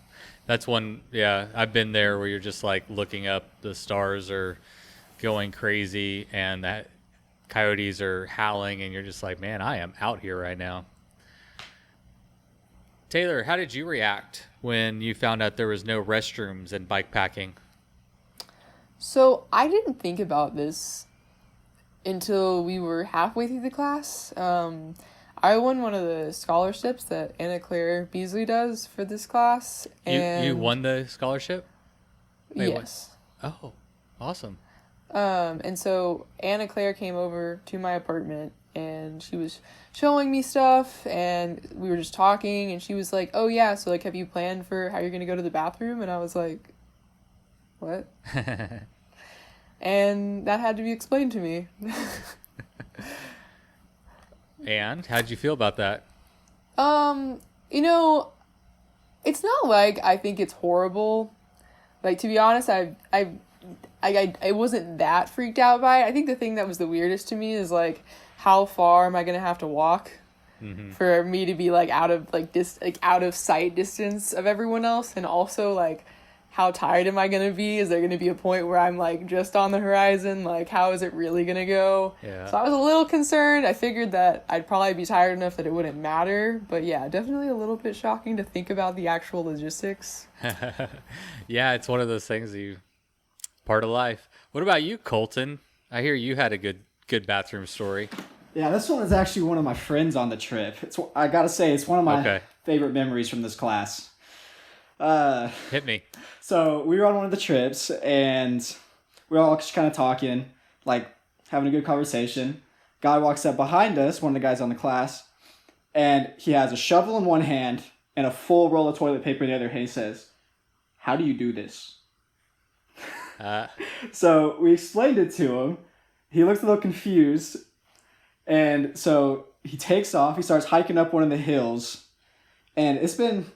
That's one, I've been there where you're just like looking up, the stars are going crazy, and that coyotes are howling, and you're just like, man, I am out here right now. Taylor, how did you react when you found out there was no restrooms in bikepacking? So I didn't think about this until we were halfway through the class. I won one of the scholarships that Anna Claire Beasley does for this class. And You won the scholarship? Wait, yes. What? Oh, awesome. And so Anna Claire came over to my apartment, and she was showing me stuff, and we were just talking, and she was like, oh yeah, so like, have you planned for how you're going to go to the bathroom? And I was like, what? And that had to be explained to me. And how'd you feel about that? You know, it's not like I think it's horrible. Like, to be honest, I wasn't that freaked out by it. I think the thing that was the weirdest to me is like, how far am I gonna have to walk for me to be like out of sight distance of everyone else, and also like, how tired am I gonna be? Is there gonna be a point where I'm like just on the horizon? Like, how is it really gonna go? Yeah. So I was a little concerned. I figured that I'd probably be tired enough that it wouldn't matter. But yeah, definitely a little bit shocking to think about the actual logistics. Yeah, it's one of those things part of life. What about you, Colton? I hear you had a good bathroom story. Yeah, this one is actually one of my friends on the trip. I gotta say, it's one of my favorite memories from this class. Hit me. So we were on one of the trips, and we were all just kind of talking, like having a good conversation. Guy walks up behind us, one of the guys on the class, and he has a shovel in one hand and a full roll of toilet paper in the other hand. He says, "How do you do this?" So we explained it to him. He looked a little confused. And so he takes off. He starts hiking up one of the hills. And it's been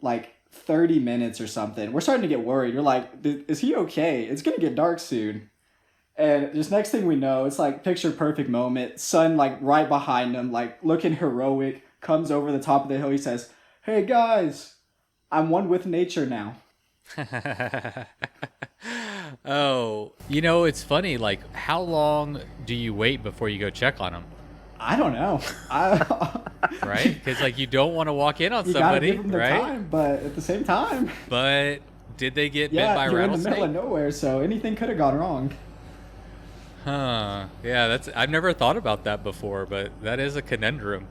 like 30 minutes or something. We're starting to get worried. We're like, is he okay? It's going to get dark soon. And just next thing we know, it's like picture perfect moment. Sun like right behind him, like looking heroic, comes over the top of the hill. He says, "Hey guys, I'm one with nature now." Oh, it's funny. Like, how long do you wait before you go check on them? I don't know. Right? Because like you don't want to walk in on you somebody, gotta give them their right? time, but at the same time, But did they get bit by a you're in the rattlesnake? middle of nowhere, so anything could have gone wrong. Huh. Yeah, I've never thought about that before, but that is a conundrum.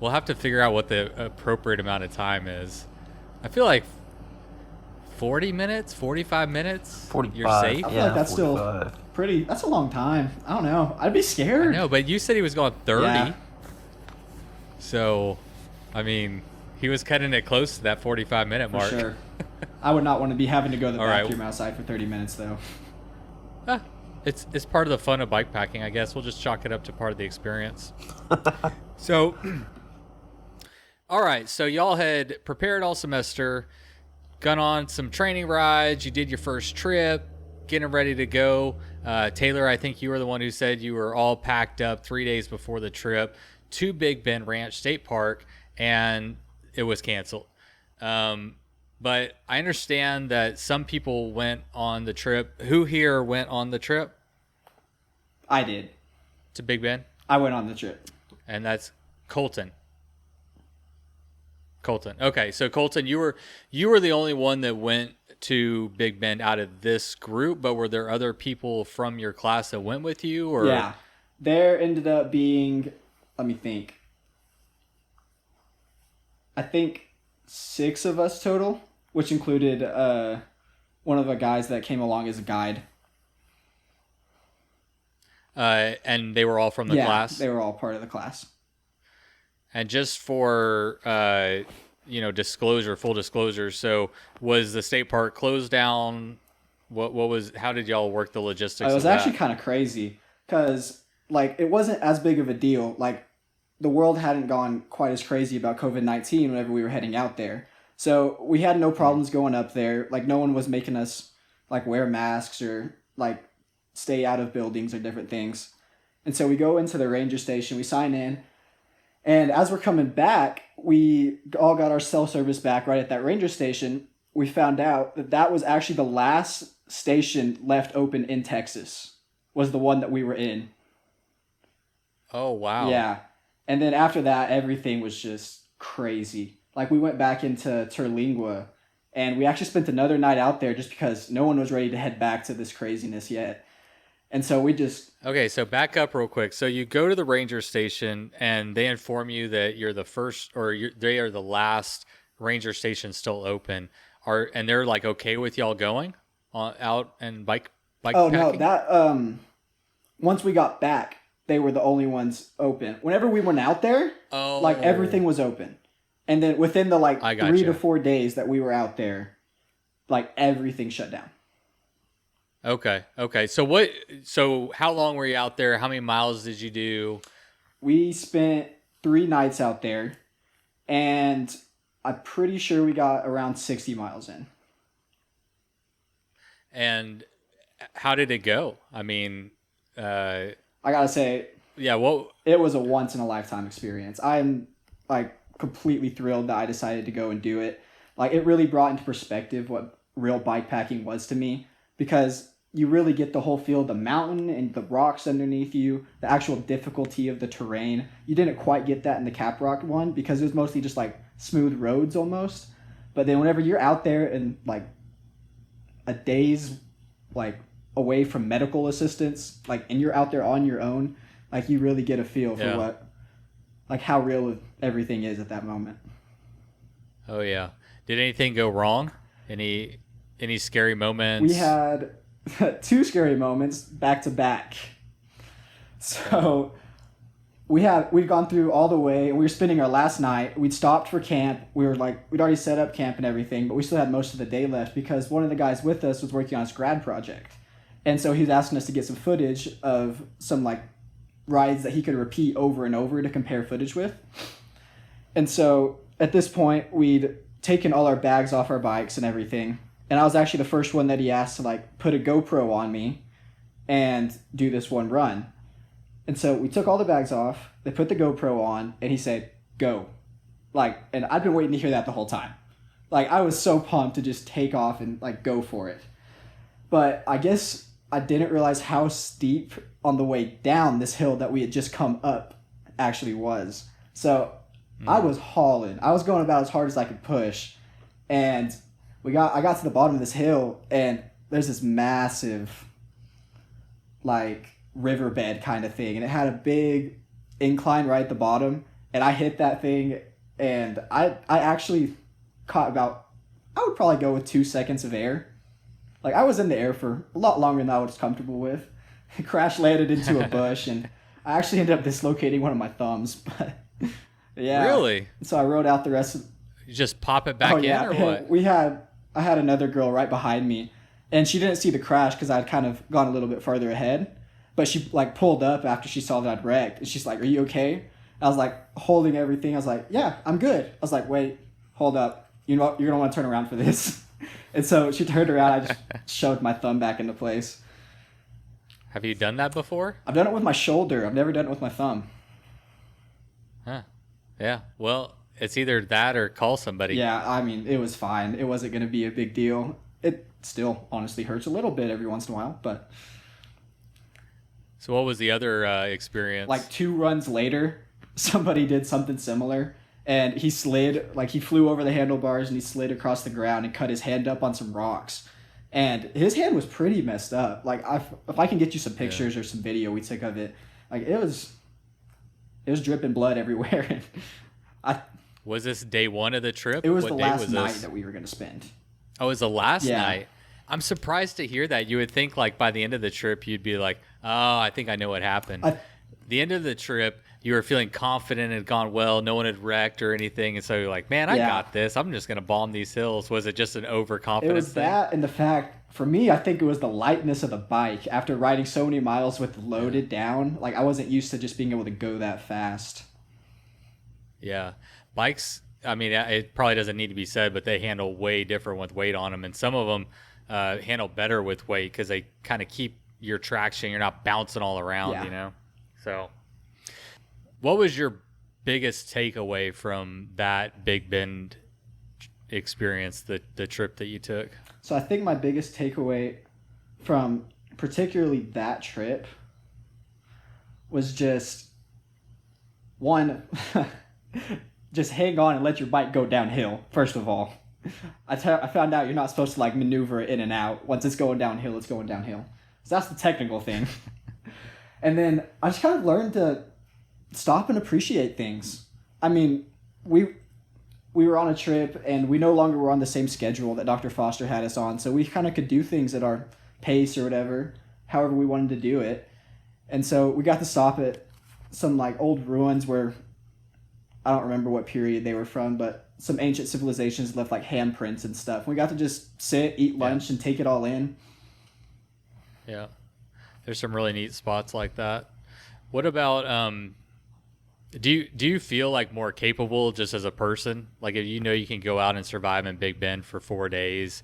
We'll have to figure out what the appropriate amount of time is. I feel like 40 minutes, 45 minutes, 45. you're safe. I feel like that's 45. still pretty. That's a long time. I don't know. I'd be scared. I know, but you said he was going 30. Yeah. So, I mean, he was cutting it close to that 45-minute For mark. sure. I would not want to be having to go to the All right. bathroom outside for 30 minutes, though. It's part of the fun of bike packing, I guess. We'll just chalk it up to part of the experience. So, all right. So y'all had prepared all semester, gone on some training rides. You did your first trip, getting ready to go. Taylor, I think you were the one who said you were all packed up 3 days before the trip to Big Bend Ranch State Park, and it was canceled. But I understand that some people went on the trip. Who here went on the trip I did. to Big Bend? I went on the trip. And that's Colton. Okay, so Colton, you were the only one that went to Big Bend out of this group, but were there other people from your class that went with you? Or Yeah. There ended up being, let me think, I think 6 of us total, which included one of the guys that came along as a guide. And they were all from the class? They were all part of the class. And just for full disclosure, so was the state park closed down? How did y'all work the logistics? It was actually kind of crazy because like it wasn't as big of a deal. Like the world hadn't gone quite as crazy about COVID-19 whenever we were heading out there. So we had no problems going up there. Like no one was making us like wear masks or like stay out of buildings or different things. And so we go into the ranger station, we sign in, and as we're coming back, we all got our self-service back right at that ranger station. We found out that that was actually the last station left open in Texas, was the one that we were in. Oh, wow. Yeah. And then after that, everything was just crazy. Like we went back into Terlingua, and we actually spent another night out there just because no one was ready to head back to this craziness yet. And so we just... Okay, so back up real quick. So you go to the ranger station, and they inform you that you're the first, or they are the last ranger station still open. And they're like okay with y'all going out and bike Oh, packing? no, that... once we got back, they were the only ones open. Whenever we went out there, like everything was open. And then within the 3 to 4 days that we were out there, like everything shut down. Okay. So how long were you out there? How many miles did you do? We spent 3 nights out there, and I'm pretty sure we got around 60 miles in. And how did it go? I mean, I gotta say, yeah, it was a once in a lifetime experience. I'm like completely thrilled that I decided to go and do it. Like it really brought into perspective what real bike packing was to me, because you really get the whole feel of the mountain and the rocks underneath you, the actual difficulty of the terrain. You didn't quite get that in the Caprock one because it was mostly just like smooth roads almost. But then whenever you're out there in like a day's like away from medical assistance, like, and you're out there on your own, like, you really get a feel for how real everything is at that moment. Oh yeah. Did anything go wrong? Any scary moments? We had 2 scary moments back to back. So we'd gone through all the way, and we were spending our last night. We'd stopped for camp. We'd already set up camp and everything, but we still had most of the day left because one of the guys with us was working on his grad project. And so he was asking us to get some footage of some like rides that he could repeat over and over to compare footage with. And so at this point, we'd taken all our bags off our bikes and everything. And I was actually the first one that he asked to like put a GoPro on me and do this one run. And so we took all the bags off, they put the GoPro on, and he said, go. Like, and I've been waiting to hear that the whole time. Like, I was so pumped to just take off and like go for it. But I guess I didn't realize how steep on the way down this hill that we had just come up actually was. So I was hauling. I was going about as hard as I could push. And I got to the bottom of this hill, and there's this massive, like, riverbed kind of thing. And it had a big incline right at the bottom. And I hit that thing, and I actually caught I would probably go with 2 seconds of air. Like, I was in the air for a lot longer than I was comfortable with. Crash landed into a bush, and I actually ended up dislocating one of my thumbs. But yeah. Really? So I rode out the rest of... You just pop it back in or what? I had another girl right behind me, and she didn't see the crash because I'd kind of gone a little bit farther ahead. But she like pulled up after she saw that I'd wrecked, and she's like, "Are you okay?" I was like holding everything. I was like, "Yeah, I'm good." I was like, "Wait, hold up. You know what? You're gonna want to turn around for this." And so she turned around. I just shoved my thumb back into place. Have you done that before? I've done it with my shoulder. I've never done it with my thumb. Huh. Yeah. Well, it's either that or call somebody. Yeah, I mean, it was fine. It wasn't going to be a big deal. It still honestly hurts a little bit every once in a while, but... So what was the other experience? Like 2 runs later, somebody did something similar, and he slid, like he flew over the handlebars and he slid across the ground and cut his hand up on some rocks. And his hand was pretty messed up. Like, if I can get you some pictures or some video we took of it, like it was dripping blood everywhere. Was this day 1 of the trip? It was What the day last was night this? that we were going to spend. Oh, it was the last Yeah. night. I'm surprised to hear that. You would think like by the end of the trip, you'd be like, oh, I think I know what happened. The end of the trip, you were feeling confident it had gone well. No one had wrecked or anything. And so you're like, man, I got this. I'm just going to bomb these hills. Was it just an overconfidence It was thing? that, and the fact, for me, I think it was the lightness of the bike. After riding so many miles with loaded down, like I wasn't used to just being able to go that fast. Yeah. Bikes, I mean, it probably doesn't need to be said, but they handle way different with weight on them. And some of them handle better with weight because they kind of keep your traction. You're not bouncing all around, you know? So what was your biggest takeaway from that Big Bend experience, the trip that you took? So I think my biggest takeaway from particularly that trip was just, one, just hang on and let your bike go downhill, first of all. I found out you're not supposed to like maneuver it in and out. Once it's going downhill, it's going downhill. So that's the technical thing. And then I just kind of learned to stop and appreciate things. I mean, we were on a trip, and we no longer were on the same schedule that Dr. Foster had us on, so we kind of could do things at our pace or whatever, however we wanted to do it. And so we got to stop at some like old ruins where I don't remember what period they were from, but some ancient civilizations left like handprints and stuff. We got to just sit, eat lunch, and take it all in. Yeah. There's some really neat spots like that. What about do you feel like more capable just as a person? Like if you know you can go out and survive in Big Bend for 4 days,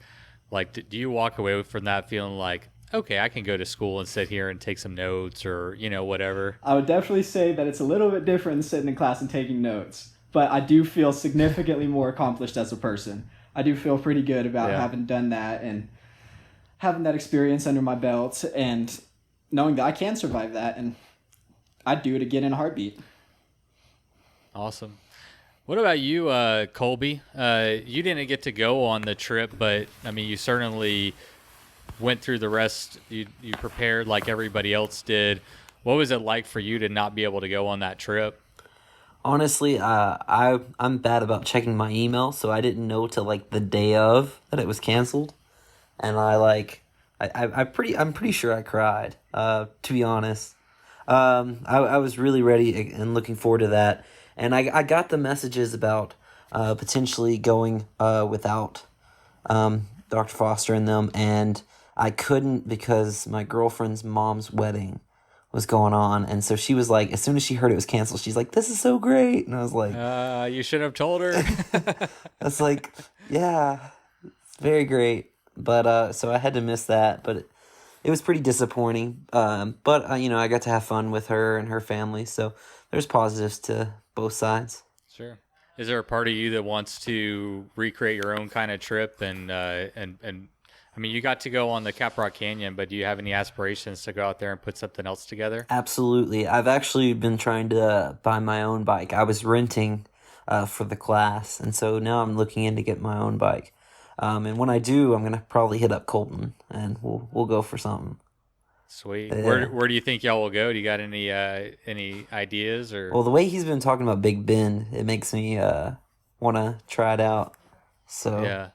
like do you walk away from that feeling like, okay, I can go to school and sit here and take some notes or, you know, whatever? I would definitely say that it's a little bit different than sitting in class and taking notes, but I do feel significantly more accomplished as a person. I do feel pretty good about having done that and having that experience under my belt and knowing that I can survive that, and I'd do it again in a heartbeat. Awesome. What about you, Kolby? You didn't get to go on the trip, but I mean, you certainly went through the rest, you prepared like everybody else did. What was it like for you to not be able to go on that trip? Honestly, I'm bad about checking my email, so I didn't know till like the day of that it was canceled, and I'm pretty sure I cried. To be honest, I was really ready and looking forward to that, and I got the messages about potentially going without Dr. Foster and them, and I couldn't because my girlfriend's mom's wedding was going on, and so she was like, as soon as she heard it was canceled, she's like, "This is so great," and I was like, "You should have told her." I was like, "Yeah, it's very great," but so I had to miss that, but it was pretty disappointing. But I got to have fun with her and her family, so there's positives to both sides. Sure. Is there a part of you that wants to recreate your own kind of trip and I mean, you got to go on the Caprock Canyon, but do you have any aspirations to go out there and put something else together? Absolutely. I've actually been trying to buy my own bike. I was renting for the class, and so now I'm looking into get my own bike. And when I do, I'm gonna probably hit up Colton, and we'll go for something. Sweet. Where do you think y'all will go? Do you got any ideas or? Well, the way he's been talking about Big Bend, it makes me want to try it out. So yeah,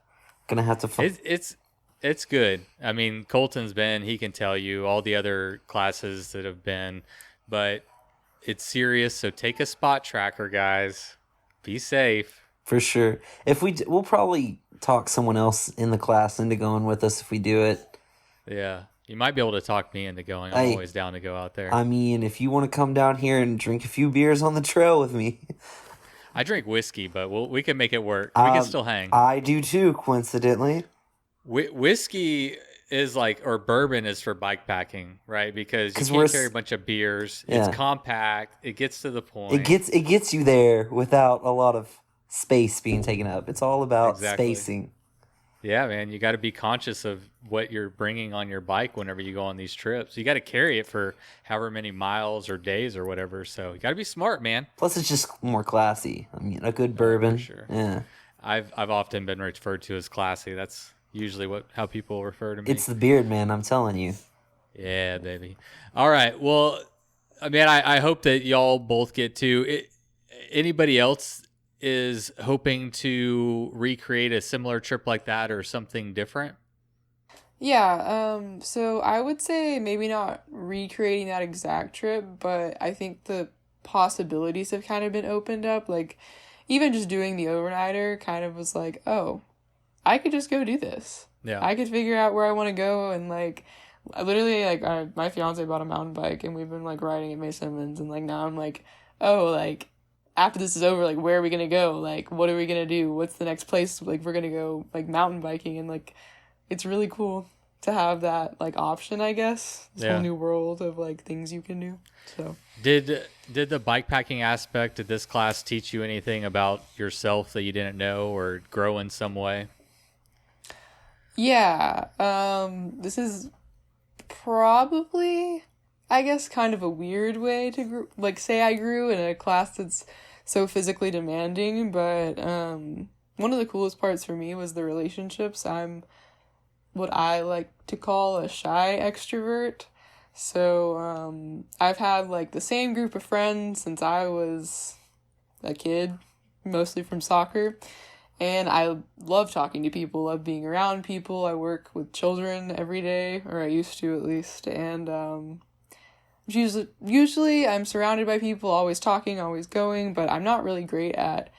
gonna have to. It's good. I mean, Colton's been, he can tell you all the other classes that have been, but it's serious. So take a spot tracker, guys. Be safe. For sure. We'll probably talk someone else in the class into going with us if we do it. Yeah. You might be able to talk me into going. I'm always down to go out there. I mean, if you want to come down here and drink a few beers on the trail with me. I drink whiskey, but we can make it work. We can still hang. I do too, coincidentally. Whiskey is like, or bourbon is for bike packing, right? Because you can't carry a bunch of beers. Yeah. It's compact. It gets to the point. It gets you there without a lot of space being taken up. It's all about spacing. Yeah, man. You got to be conscious of what you're bringing on your bike whenever you go on these trips. You got to carry it for however many miles or days or whatever. So you got to be smart, man. Plus, it's just more classy. I mean, a good bourbon. For sure. Yeah. I've often been referred to as classy. That's usually how people refer to me. It's the beard, man. I'm telling you. Yeah, baby. All right. Well, I mean, I hope that y'all both get to. Anybody else is hoping to recreate a similar trip like that or something different? Yeah. So I would say maybe not recreating that exact trip, but I think the possibilities have kind of been opened up. Like, even just doing the overnighter kind of was like, oh, I could just go do this. Yeah. I could figure out where I want to go, and like, I literally, like, my fiance bought a mountain bike, and we've been like riding at May Simmons, and like now I'm like, oh, like after this is over, like, where are we gonna go? Like, what are we gonna do? What's the next place? Like, we're gonna go like mountain biking, and like, it's really cool to have that like option, I guess. This whole new world of like things you can do. So did the bike packing aspect of this class teach you anything about yourself that you didn't know or grow in some way? Yeah, this is probably, I guess, kind of a weird way to say I grew in a class that's so physically demanding, but one of the coolest parts for me was the relationships. I'm what I like to call a shy extrovert, so I've had like the same group of friends since I was a kid, mostly from soccer. And I love talking to people, love being around people. I work with children every day, or I used to at least. And usually I'm surrounded by people, always talking, always going, but I'm not really great at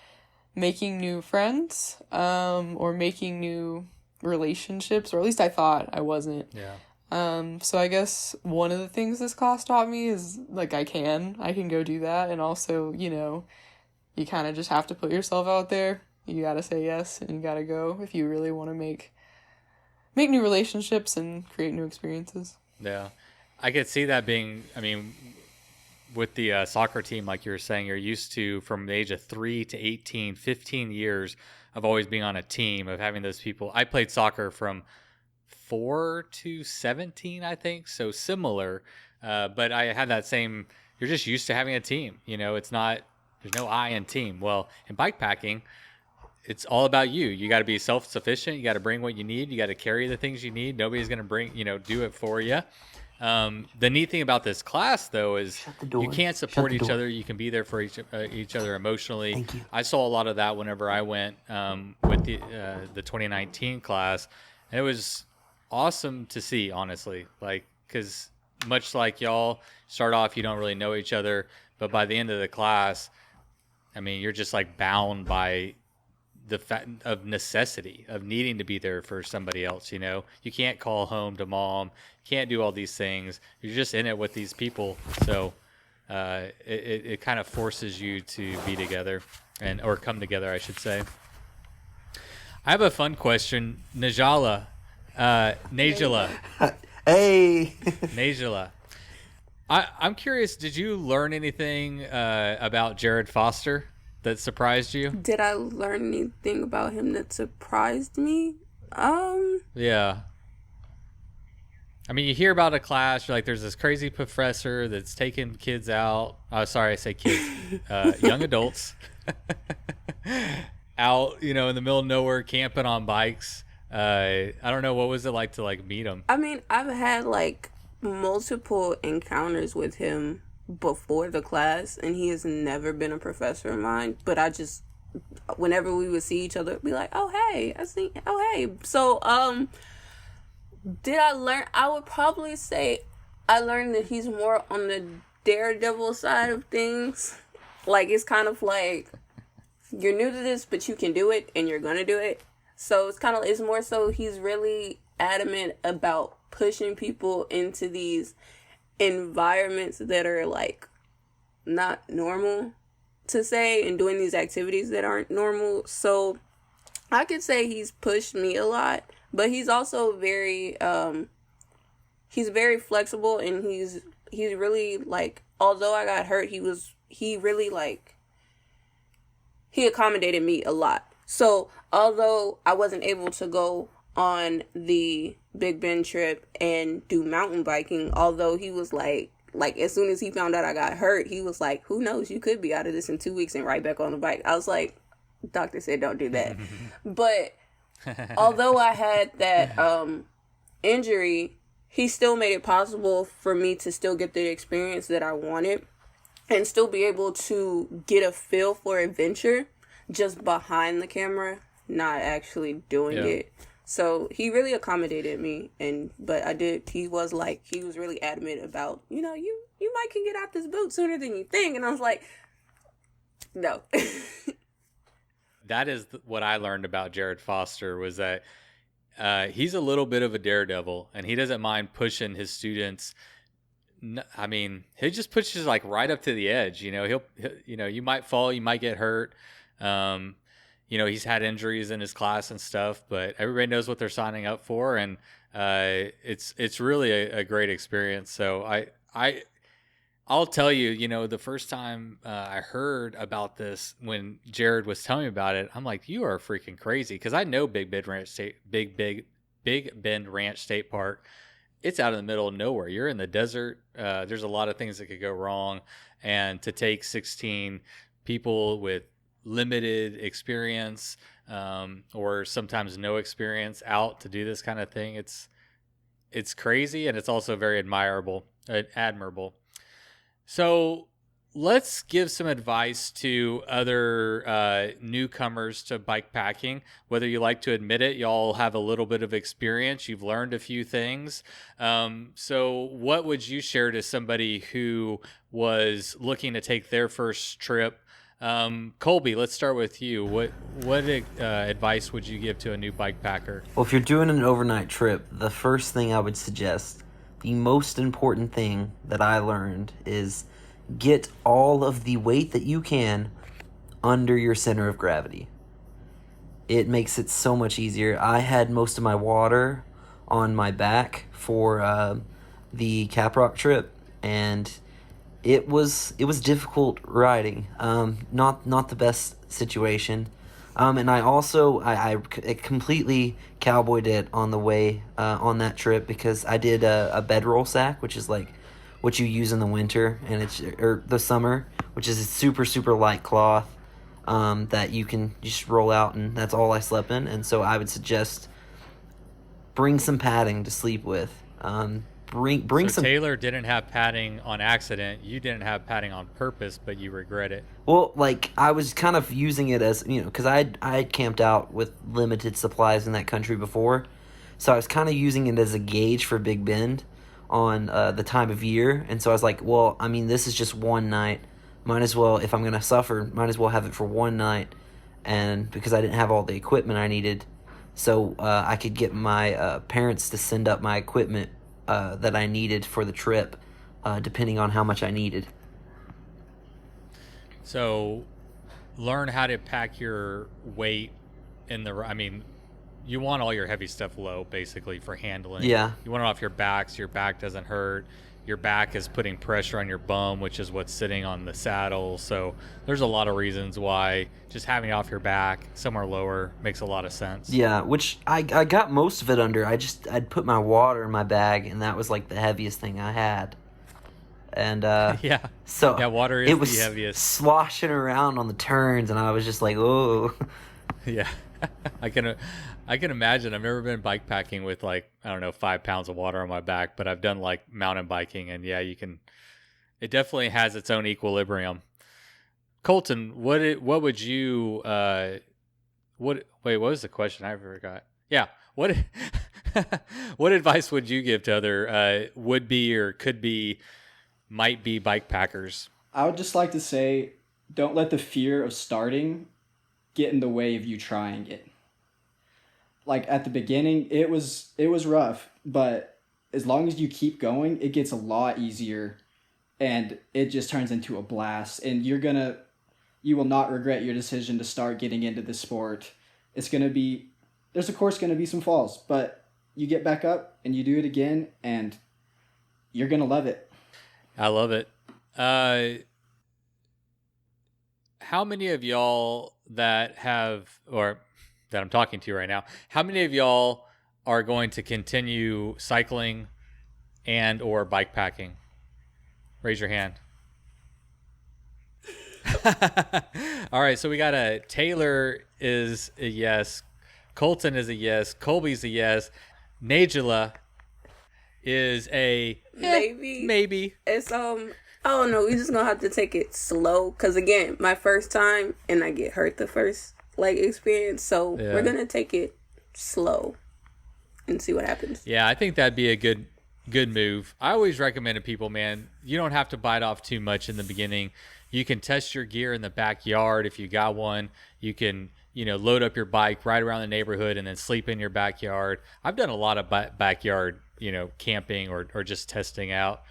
making new friends or making new relationships, or at least I thought I wasn't. Yeah. So I guess one of the things this class taught me is, like, I can go do that. And also, you kind of just have to put yourself out there. You gotta say yes, and you gotta go if you really want to make new relationships and create new experiences. Yeah. I could see that being, I mean, with the soccer team, like you were saying, you're used to, from the age of 3 to 18, 15 years of always being on a team, of having those people. I played soccer from 4 to 17, I think, so similar. But I had that same, you're just used to having a team. It's not, there's no I in team. Well, in bike packing, it's all about you. You got to be self-sufficient. You got to bring what you need. You got to carry the things you need. Nobody's going to bring, do it for you. The neat thing about this class, though, is you can't support each other. You can be there for each other emotionally. Thank you. I saw a lot of that whenever I went with the 2019 class. And it was awesome to see, honestly, like, because much like y'all start off, you don't really know each other, but by the end of the class, I mean, you're just like bound by the fact of necessity of needing to be there for somebody else. You can't call home to mom, can't do all these things. You're just in it with these people. So it kind of forces you to be together or come together, I should say. I have a fun question. Nejahla. Hey. Nejahla. I'm curious, did you learn anything about Jared Foster that surprised you? Did I learn anything about him that surprised me? Yeah. I mean, you hear about a class, you're like, there's this crazy professor that's taking kids out. Sorry, I say kids. Young adults. Out, in the middle of nowhere, camping on bikes. I don't know. What was it like to, meet him? I mean, I've had, multiple encounters with him before the class, and he has never been a professor of mine, but I just, whenever we would see each other, be like, oh hey. So did I learn? I would probably say I learned that he's more on the daredevil side of things. It's kind of like, you're new to this, but you can do it, and you're gonna do it. So it's more so he's really adamant about pushing people into these environments that are not normal to say, and doing these activities that aren't normal. So I could say he's pushed me a lot, but he's also very he's very flexible, and he's really although I got hurt, he really he accommodated me a lot. So although I wasn't able to go on the Big Bend trip and do mountain biking, although he was like as soon as he found out I got hurt, he was like, who knows, you could be out of this in 2 weeks and right back on the bike. I was like, doctor said don't do that. But although I had that injury, he still made it possible for me to still get the experience that I wanted and still be able to get a feel for adventure just behind the camera, not actually doing it. So he really accommodated me, he was really adamant about, you might can get out this boot sooner than you think. And I was like, no. That is what I learned about Jared Foster, was that he's a little bit of a daredevil, and he doesn't mind pushing his students. I mean, he just pushes right up to the edge. He'll you might fall, you might get hurt. He's had injuries in his class and stuff, but everybody knows what they're signing up for, and it's really a great experience. So I'll tell you, the first time I heard about this, when Jared was telling me about it, I'm like, you are freaking crazy, because I know Big Bend Ranch State Park. It's out in the middle of nowhere. You're in the desert. There's a lot of things that could go wrong, and to take 16 people with limited experience or sometimes no experience out to do this kind of thing, it's crazy, and it's also very admirable. So let's give some advice to other newcomers to bike packing. Whether you like to admit it, y'all have a little bit of experience, you've learned a few things. So what would you share to somebody who was looking to take their first trip? Kolby, let's start with you. What advice would you give to a new bike packer? Well, if you're doing an overnight trip, the first thing I would suggest, the most important thing that I learned, is get all of the weight that you can under your center of gravity. It makes it so much easier. I had most of my water on my back for the Caprock trip, and it was difficult riding. Not the best situation. And I also I completely cowboyed it on the way on that trip, because I did a bedroll sack, which is what you use in the winter or the summer, which is a super, super light cloth. that you can just roll out, and that's all I slept in. And so I would suggest bring some padding to sleep with. Bring So some. Taylor didn't have padding on accident. You didn't have padding on purpose, but you regret it. Well, like, I was kind of using it as, because I had camped out with limited supplies in that country before, so I was kind of using it as a gauge for Big Bend on the time of year. And so I was like, well, I mean, this is just one night. Might as well, if I'm going to suffer, might as well have it for one night. And because I didn't have all the equipment I needed, so I could get my parents to send up my equipment that I needed for the trip, depending on how much I needed. So learn how to pack your weight you want all your heavy stuff low, basically, for handling. Yeah. You want it off your back so your back doesn't hurt. Your back is putting pressure on your bum, which is what's sitting on the saddle. So there's a lot of reasons why just having it off your back somewhere lower makes a lot of sense. Yeah, which I got most of it under. I'd put my water in my bag, and that was like the heaviest thing I had. And so water is it was the heaviest. sloshing around on the turns, and I was just like, oh. Yeah. I can imagine. I've never been bike packing with 5 pounds of water on my back, but I've done like mountain biking, and yeah, it definitely has its own equilibrium. Colton, what would you what was the question? I forgot. Yeah. What advice would you give to other would be or could be might be bike packers? I would just like to say, don't let the fear of starting get in the way of you trying it. Like, at the beginning, it was rough, but as long as you keep going, it gets a lot easier, and it just turns into a blast, and you will not regret your decision to start getting into the sport. There's of course going to be some falls, but you get back up and you do it again, and you're going to love it. I love it. How many of y'all that I'm talking to right now, how many of y'all are going to continue cycling and or bike packing? Raise your hand. All right, so we got Taylor is a yes, Colton is a yes, Kolby's a yes, Nejahla is a maybe. It's I don't know. We just gonna have to take it slow, cause again, my first time and I get hurt the first experience, so we're gonna take it slow and see what happens. Yeah, I think that'd be a good move. I always recommend to people, man, you don't have to bite off too much in the beginning. You can test your gear in the backyard if you got one. You can, load up your bike right around the neighborhood and then sleep in your backyard. I've done a lot of backyard, camping or just testing out.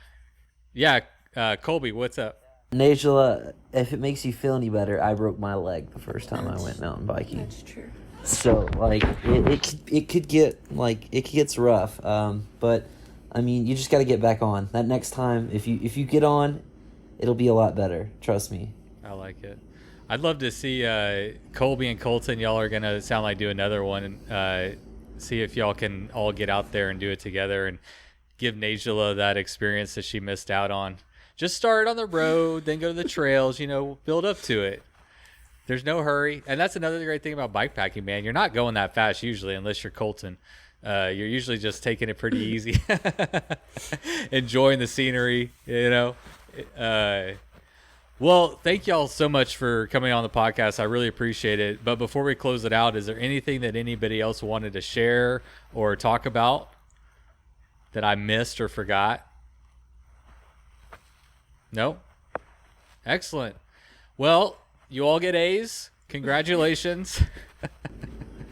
Yeah, Kolby, what's up? Nejahla, if it makes you feel any better, I broke my leg the first time I went mountain biking. That's true. So it could get rough. But I mean, you just got to get back on. That next time, if you get on, it'll be a lot better. Trust me. I like it. I'd love to see Kolby and Colton. Y'all are gonna sound like do another one and see if y'all can all get out there and do it together and give Nejahla that experience that she missed out on. Just start on the road, then go to the trails, build up to it. There's no hurry. And that's another great thing about bike packing, man. You're not going that fast usually unless you're Colton. You're usually just taking it pretty easy. Enjoying the scenery, Well, thank y'all so much for coming on the podcast. I really appreciate it. But before we close it out, is there anything that anybody else wanted to share or talk about that I missed or forgot? No? Excellent. Well, you all get A's. Congratulations.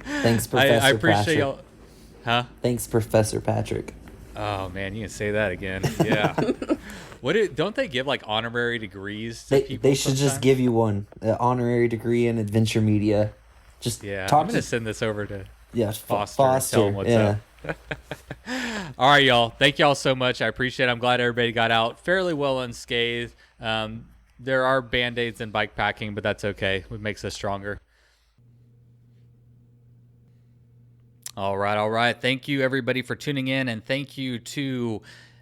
Thanks, Professor I appreciate Patrick. y'all. Huh? Thanks, Professor Patrick. Oh, man, you can say that again. Yeah. Don't they give honorary degrees to people? They should just give you one, an honorary degree in adventure media. Just I'm talk going to send this over to Foster. and tell him what's up. All right, y'all. Thank y'all so much. I appreciate it. I'm glad everybody got out fairly well unscathed. There are Band-Aids in bike packing, but that's okay. It makes us stronger. All right. Thank you, everybody, for tuning in, and thank you to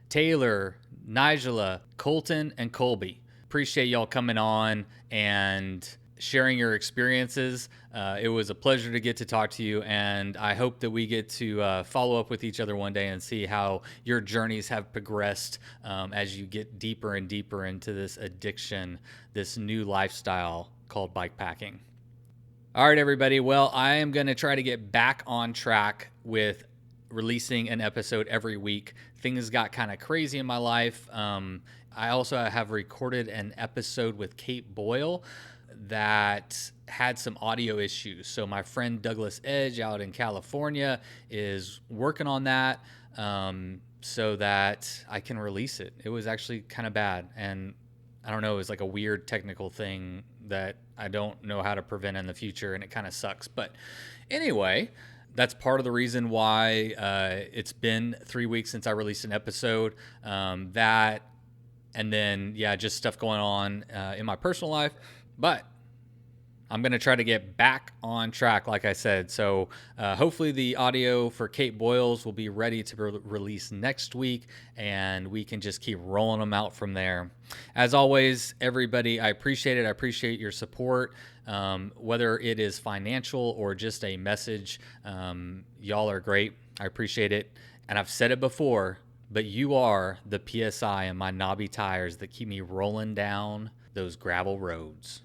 Taylor, Nejahla, Colton, and Kolby. Appreciate y'all coming on and sharing your experiences. It was a pleasure to get to talk to you, and I hope that we get to follow up with each other one day and see how your journeys have progressed as you get deeper and deeper into this addiction, this new lifestyle called bikepacking. All right, everybody. Well, I am going to try to get back on track with releasing an episode every week. Things got kind of crazy in my life. I also have recorded an episode with Kate Boyle that had some audio issues. So my friend Douglas Edge out in California is working on that so that I can release it. It was actually kind of bad. And I don't know, it was like a weird technical thing that I don't know how to prevent in the future, and it kind of sucks. But anyway, that's part of the reason why it's been 3 weeks since I released an episode. That, and then, just stuff going on in my personal life. But I'm going to try to get back on track, like I said. So hopefully the audio for Kate Boyles will be ready to release next week, and we can just keep rolling them out from there. As always, everybody, I appreciate it. I appreciate your support, whether it is financial or just a message. Y'all are great. I appreciate it. And I've said it before, but you are the PSI in my knobby tires that keep me rolling down those gravel roads.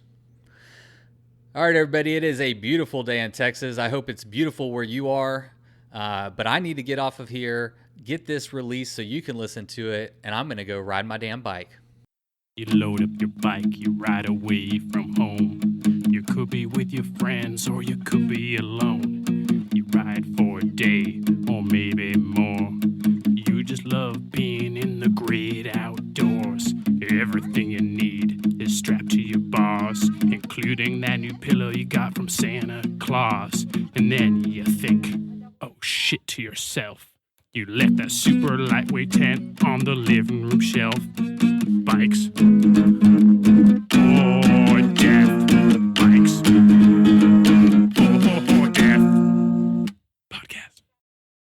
All right, everybody, it is a beautiful day in Texas. I hope it's beautiful where you are, but I need to get off of here, get this released so you can listen to it, and I'm going to go ride my damn bike. You load up your bike, you ride away from home. You could be with your friends or you could be alone. You ride for a day or maybe more. You just love being in the great outdoors. Everything you need is strapped to your bars, including that new pillow you got from Santa Claus. And then you think, oh shit, to yourself. You left that super lightweight tent on the living room shelf. Bikes.